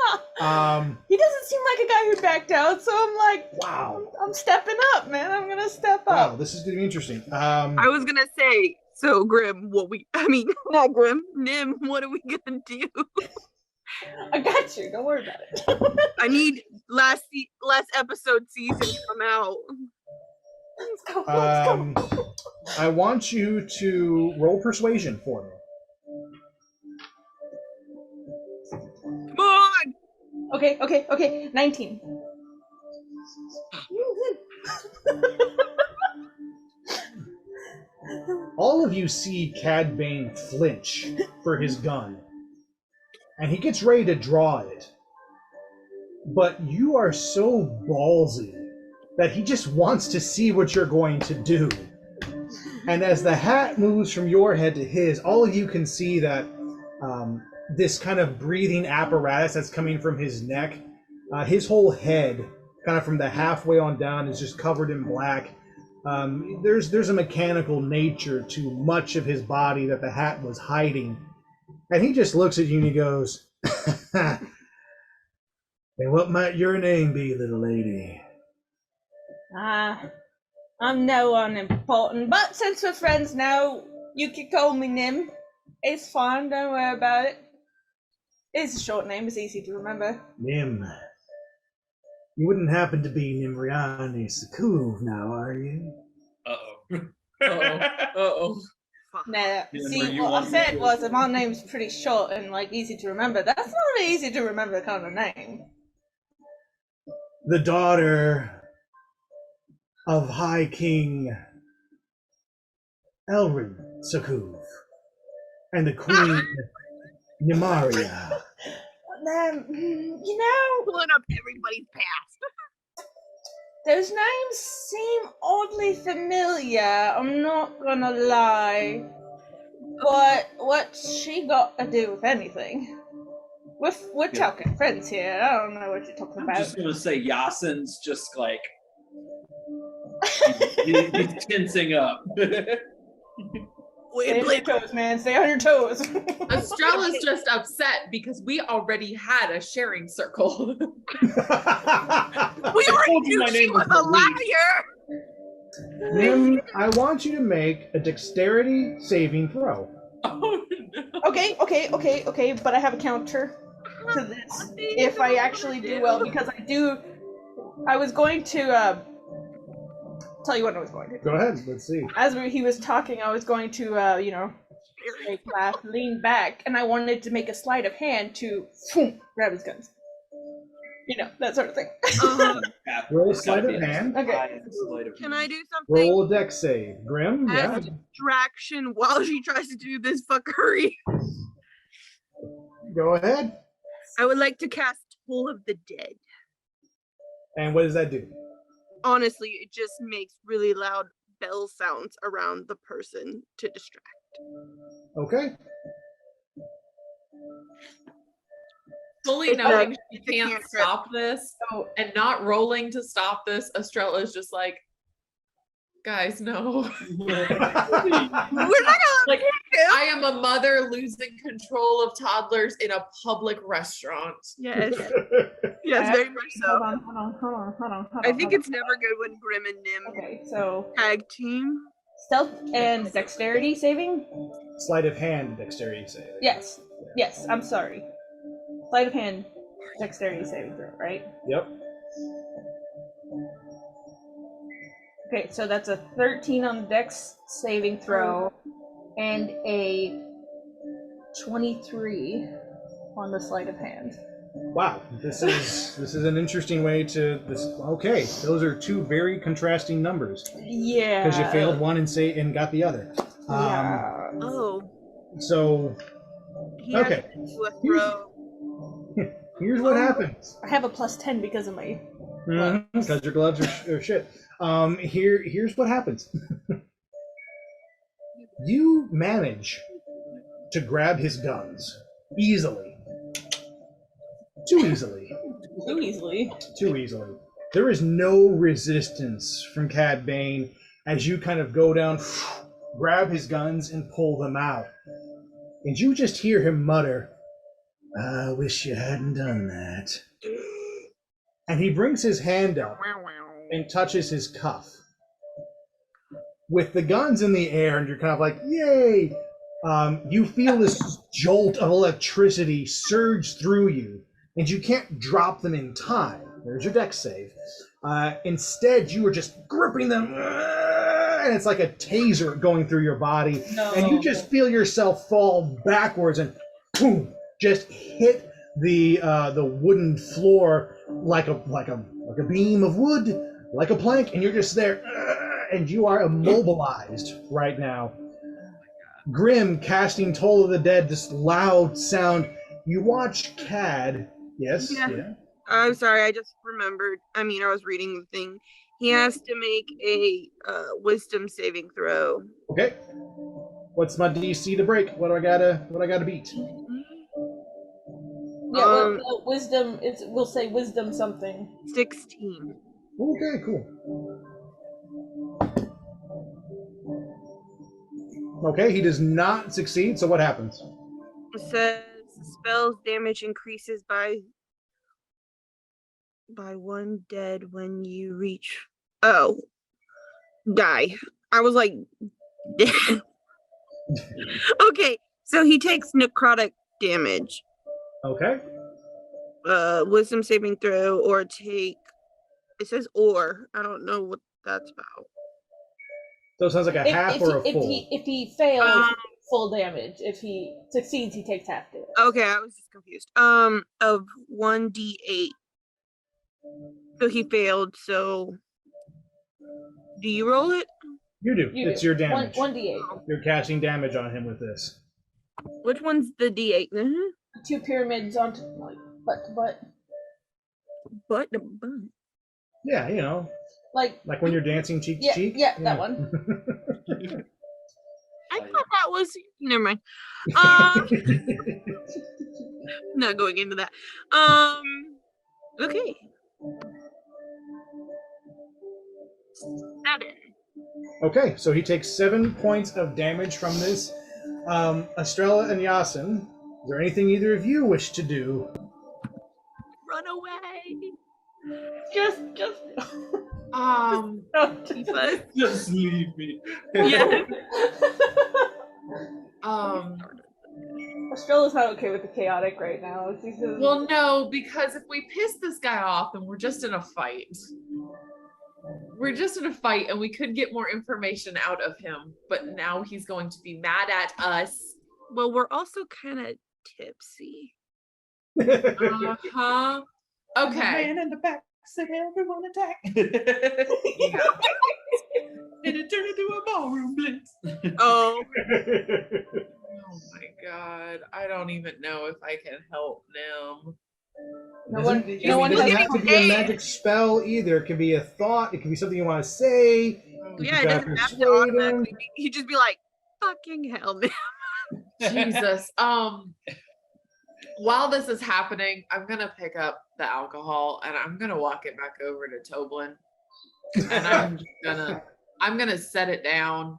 He doesn't seem like a guy who backed out, so I'm like, Wow. I'm stepping up, man. I'm gonna step Wow, up. this is gonna be interesting. I was gonna say, so Grim, not Grim, Nim, what are we gonna do? I got you. Don't worry about it. I need last episode season come out. Let's go. Let's go. I want you to roll persuasion for me. Come on! Okay. 19. All of you see Cad Bane flinch for his gun, and he gets ready to draw it. But you are so ballsy that he just wants to see what you're going to do. And as the hat moves from your head to his, all of you can see that this kind of breathing apparatus that's coming from his neck, his whole head, kind of from the halfway on down, is just covered in black. There's a mechanical nature to much of his body that the hat was hiding. And he just looks at you and he goes, "And what might your name be, little lady?" I'm no one important, but since we're friends now, you can call me Nim. It's fine, don't worry about it. It's a short name, it's easy to remember. Nim. You wouldn't happen to be Nimriani Sakuv now, are you? Uh-oh. Nah, Yeah, see, where you what I want said me to- was that my name's pretty short and, easy to remember. That's not an easy to remember kind of name. The daughter of High King Elrin Sakuv and the Queen Nimaria. You know, Pulling up everybody's past. those names seem oddly familiar, I'm not gonna lie. But what's she got to do with anything? We're talking friends here, I don't know what you're talking I'm about. just gonna say Yasin's just like he's tensing up. Stay on your toes, man. Stay on your toes. Estrella's just upset because we already had a sharing circle. We already told you knew my she name was was a liar. Nim, I want you to make a dexterity saving throw. Oh no. Okay, but I have a counter to this if I actually do well, because I was going to tell you what I was going to. Go ahead, let's see. As he was talking, I was going to make laugh, lean back, and I wanted to make a sleight of hand to grab his guns. That sort of thing. Roll a sleight of hand. Okay. Can I do something? Roll a dex save. Grim, yeah. As a distraction while she tries to do this fuckery. Go ahead. I would like to cast Toll of the Dead. And what does that do? Honestly, it just makes really loud bell sounds around the person to distract. Okay. Fully It's knowing a- she it's a can't cantrip. stop this Oh, and not rolling to stop this, Estrella is just like, guys, no. We're not gonna Like, him. I am a mother losing control of toddlers in a public restaurant. Yes. Yes, very much so. Hold on. I think it's never good when Grim and Nim Okay, so tag team. stealth and dexterity saving? Sleight of hand dexterity save. Yes. Yes, I'm sorry. Sleight of hand dexterity saving throw, right? Yep. Okay, so that's a 13 on the dex saving throw and a 23 on the sleight of hand. Wow, this is an interesting way to this. Okay, those are two very contrasting numbers Yeah. because you failed one and got the other. Yeah. Oh, So he has okay, to do a throw. here's what happens. I have a plus 10 because of my. Because your gloves are shit. Here's what happens. You manage to grab his guns easily. Too easily. Too easily. Too easily. There is no resistance from Cad Bane as you kind of go down, grab his guns, and pull them out. And you just hear him mutter, "I wish you hadn't done that." And he brings his hand up and touches his cuff. With the guns in the air, and you're kind of like, yay! You feel this jolt of electricity surge through you, and you can't drop them in time. There's your dex save. Instead, you are just gripping them, and it's like a taser going through your body, and you just feel yourself fall backwards and boom, just hit the wooden floor like a beam of wood, like a plank, and you're just there, and you are immobilized right now. Grim casting Toll of the Dead, this loud sound. You watch Cad. Yes. Yeah. I'm sorry, I just remembered. I was reading the thing. He has to make a wisdom saving throw. Okay. What's my DC to break? What do I gotta beat? Yeah, wisdom. We'll say wisdom something. 16. Okay, cool. Okay, he does not succeed, so what happens? It says spell's damage increases by 1 dead when you reach. Oh, die. I was like, okay, so he takes necrotic damage. Okay. Wisdom saving throw or take. It says or. I don't know what that's about. So it sounds like a half or a full. If he fails, full damage. If he succeeds, he takes half damage. Okay, I was just confused. Of 1d8. So he failed. So, do you roll it? You do. It's your damage. 1d8. You're casting damage on him with this. Which one's the d8? 2 pyramids onto like butt to butt. Butt to butt. Yeah, you know, like when you're dancing cheek to cheek. Yeah, that one. I thought that was. Never mind. Not going into that. Okay. 7. Okay, so he takes 7 points of damage from this. Estrella and Yasin, is there anything either of you wish to do? Run away. Just Just leave me. Yeah. Estrella's not okay with the chaotic right now. She says, Well, no, because if we piss this guy off and we're just in a fight, and we could get more information out of him, but now he's going to be mad at us. Well, we're also kind of tipsy. Uh-huh. Okay. Man in the back said everyone attack. And it turned into a ballroom blitz. Oh. Oh my god. I don't even know if I can help Nim. No one, It no one doesn't has have to be a magic spell either. It could be a thought. It could be something you want to say. You Yeah, can it try doesn't have to persuade him. automatically be. He'd just be like, "Fucking hell, man." Jesus. While this is happening, I'm gonna pick up the alcohol and I'm gonna walk it back over to Toblin. And I'm gonna set it down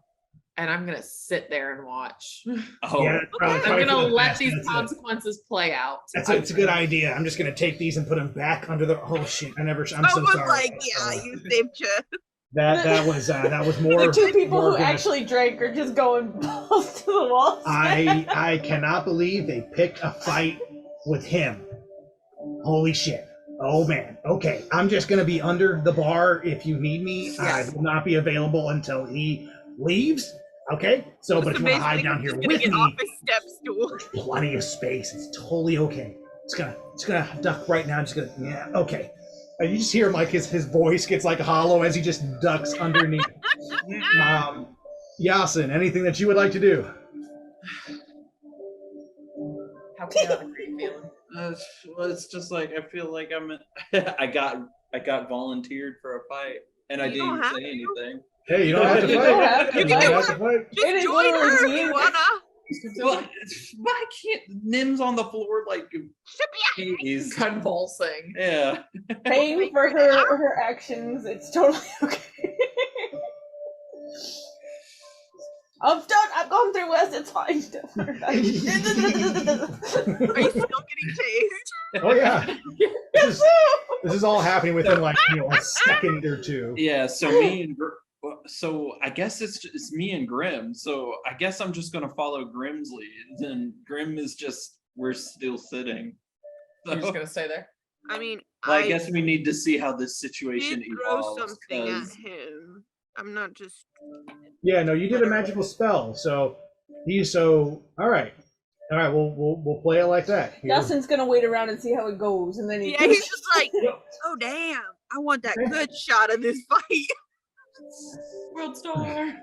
and I'm gonna sit there and watch. Oh, Yeah, Okay. I'm gonna let these That's consequences play out. it's a good idea. I'm just gonna take these and put them back under the. Oh shit! I'm I so was sorry. like, "Yeah, you saved you." That was more. The two people more who gonna- actually drank are just going balls to the walls. I cannot believe they picked a fight with him. Holy shit! Oh man. Okay, I'm just gonna be under the bar if you need me. Yes. I will not be available until he leaves. Okay. So, but if you want to hide down here he's with gonna get me, off his step stool. there's plenty of space. It's totally okay. It's gonna duck right now. Yeah. Okay. And you just hear him like his voice gets like hollow as he just ducks underneath. Yasin, anything that you would like to do? How chaotic are you feeling? well, it's just like I feel like I got volunteered for a fight, and I You didn't don't even have say to. anything. Hey, you don't have to You fight. don't have to You can You do don't have to fight. Just It is join literally her if me. you wanna. But I can't. Nim's on the floor like he's Convulsing. yeah. Paying for her actions, it's totally okay. I've gone through West, it's fine. Don't worry about it. Are you still getting tased? Oh yeah. This is all happening within like a second or two. Yeah, so I guess it's me and Grim. So I guess I'm just gonna follow Grim's lead. And Grim is just we're still sitting. So, You're just gonna stay there? I mean, well, I guess we need to see how this did situation throw evolves. something at 'cause- him. I'm not just. Yeah, no, you did a magical spell, so all right. We'll play it like that. Here. Dustin's gonna wait around and see how it goes, and then Yeah, he's just like, "Oh damn, I want that good shot of this fight." World Star.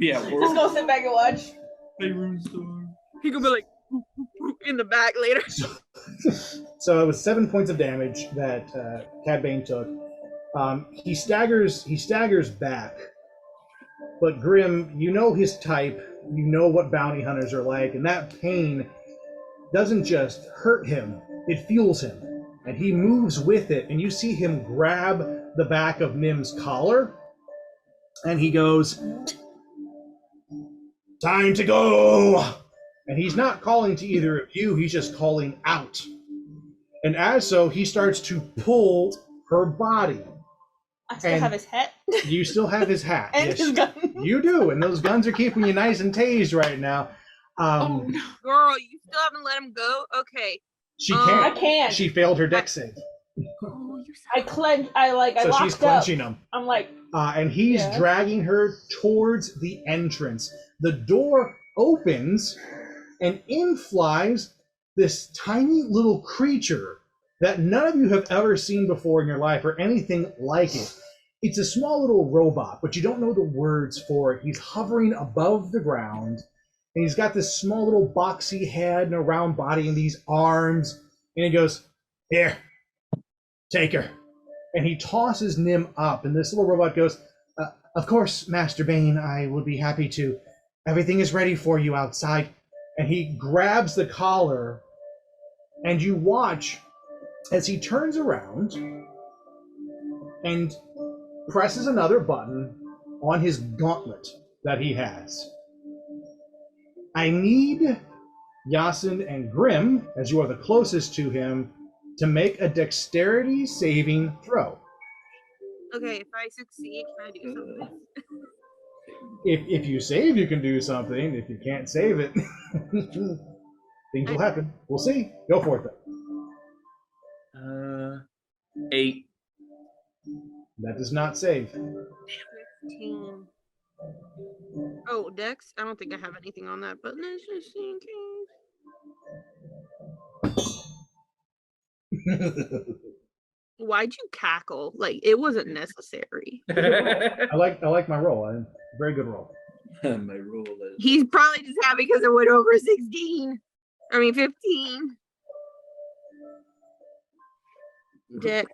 Yeah, just we're go sit back and watch. Playroom store. He gonna be like in the back later. So it was 7 points of damage that Cad Bane took. He staggers back. But Grim, you know his type, you know what bounty hunters are like, and that pain doesn't just hurt him, it fuels him. And he moves with it, and you see him grab the back of Nim's collar, and he goes, "Time to go!" And he's not calling to either of you, he's just calling out. And as so, he starts to pull her body. I still And- have his hat You still have his hat. and Yes, his gun. you do, and those guns are keeping you nice and tased right now. Oh no. Girl, you still haven't let him go. Okay. She I I can't. can't. She failed her dex save, Oh, you I clench. I so locked she's up. clenching them. I'm like, And he's Yeah. dragging her towards the entrance. The door opens, and in flies this tiny little creature that none of you have ever seen before in your life or anything like it. It's a small little robot, but you don't know the words for it. He's hovering above the ground, and he's got this small little boxy head and a round body and these arms. And he goes, "Here, take her." And he tosses Nim up, and this little robot goes, "Of course, Master Bane, I would be happy to. Everything is ready for you outside." And he grabs the collar, and you watch as he turns around and presses another button on his gauntlet that he has. I need Yasin and Grim, as you are the closest to him, to make a dexterity saving throw. Okay, if I succeed, can I do something? If you save, you can do something. If you can't save it, things will happen. We'll see. Go for it, though. 8. That does not save. 15. Oh, Dex? I don't think I have anything on that, but let's just see in case. Why'd you cackle? Like, it wasn't necessary. I like my roll. Very good roll. My roll is. He's probably just happy because it went over 16. I mean 15. Okay.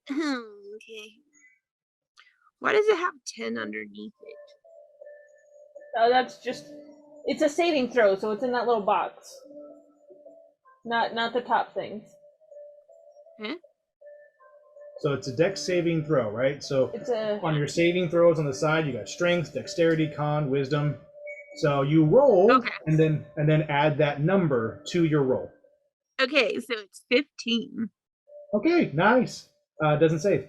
Why does it have 10 underneath it? That's just. It's a saving throw, so it's in that little box. Not the top things. Huh? So it's a dex saving throw, right? So It's a. on your saving throws on the side, you got strength, dexterity, con, wisdom. So you roll Okay. and then add that number to your roll. Okay, so it's 15. Okay, nice. Doesn't save.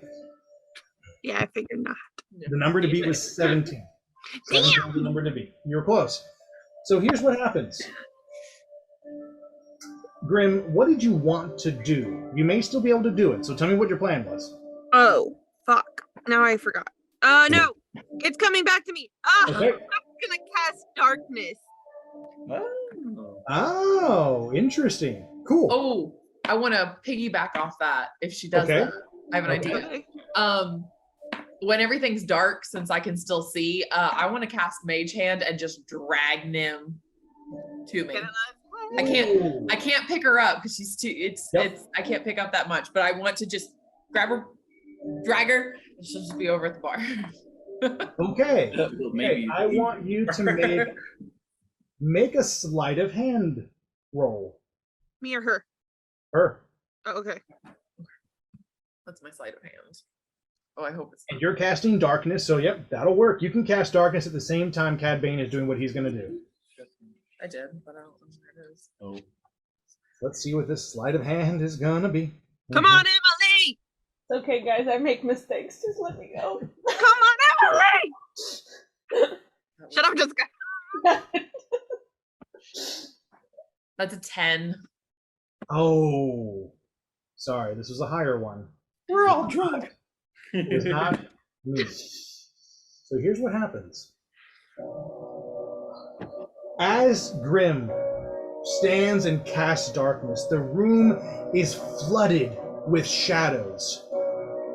Yeah, I figured not. The number to beat was 17. 17 was the number to beat. You were close. So here's what happens. Grim, what did you want to do? You may still be able to do it, so tell me what your plan was. Oh, fuck. Now I forgot. No. It's coming back to me. Okay. I'm gonna cast darkness. Oh, interesting. Cool. Oh, I want to piggyback off that if she does Okay. that. I have an idea. Okay. When everything's dark, since I can still see, I want to cast Mage Hand and just drag Nim to me. I can't pick her up because she's too. It's. I can't pick up that much, but I want to just grab her, drag her, and she'll just be over at the bar. Okay. Well, maybe. I want you to make a sleight of hand roll. Me or her? Her. Oh, okay. That's my sleight of hand. Oh, I hope it's. And you're casting darkness, so yep, that'll work. You can cast darkness at the same time Cad Bane is doing what he's going to do. I did, but I don't know where it is. Oh. Let's see what this sleight of hand is going to be. Come on, Emily! It's okay, guys. I make mistakes. Just let me go. Come on, Emily! Shut up, Jessica. That's a 10. Oh. Sorry, this was a higher one. We're all drunk. It's not me. So here's what happens. As Grim stands and casts darkness, the room is flooded with shadows.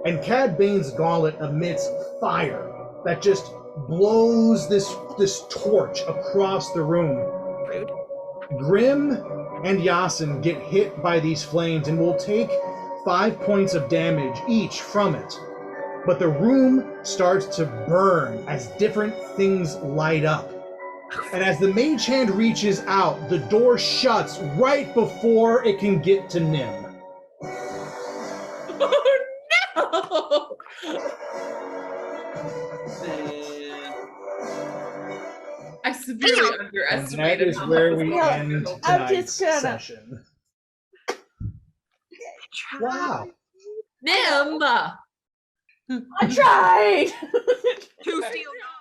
And Cad Bane's gauntlet emits fire that just blows this torch across the room. Rude. Grim and Yasin get hit by these flames and will take 5 points of damage each from it. But the room starts to burn as different things light up. And as the mage hand reaches out, the door shuts right before it can get to Nim. Oh no! I severely And underestimated. that is how where that was we going. end I'm tonight's just gonna- session. Wow. Nim! I tried. Two steel dogs.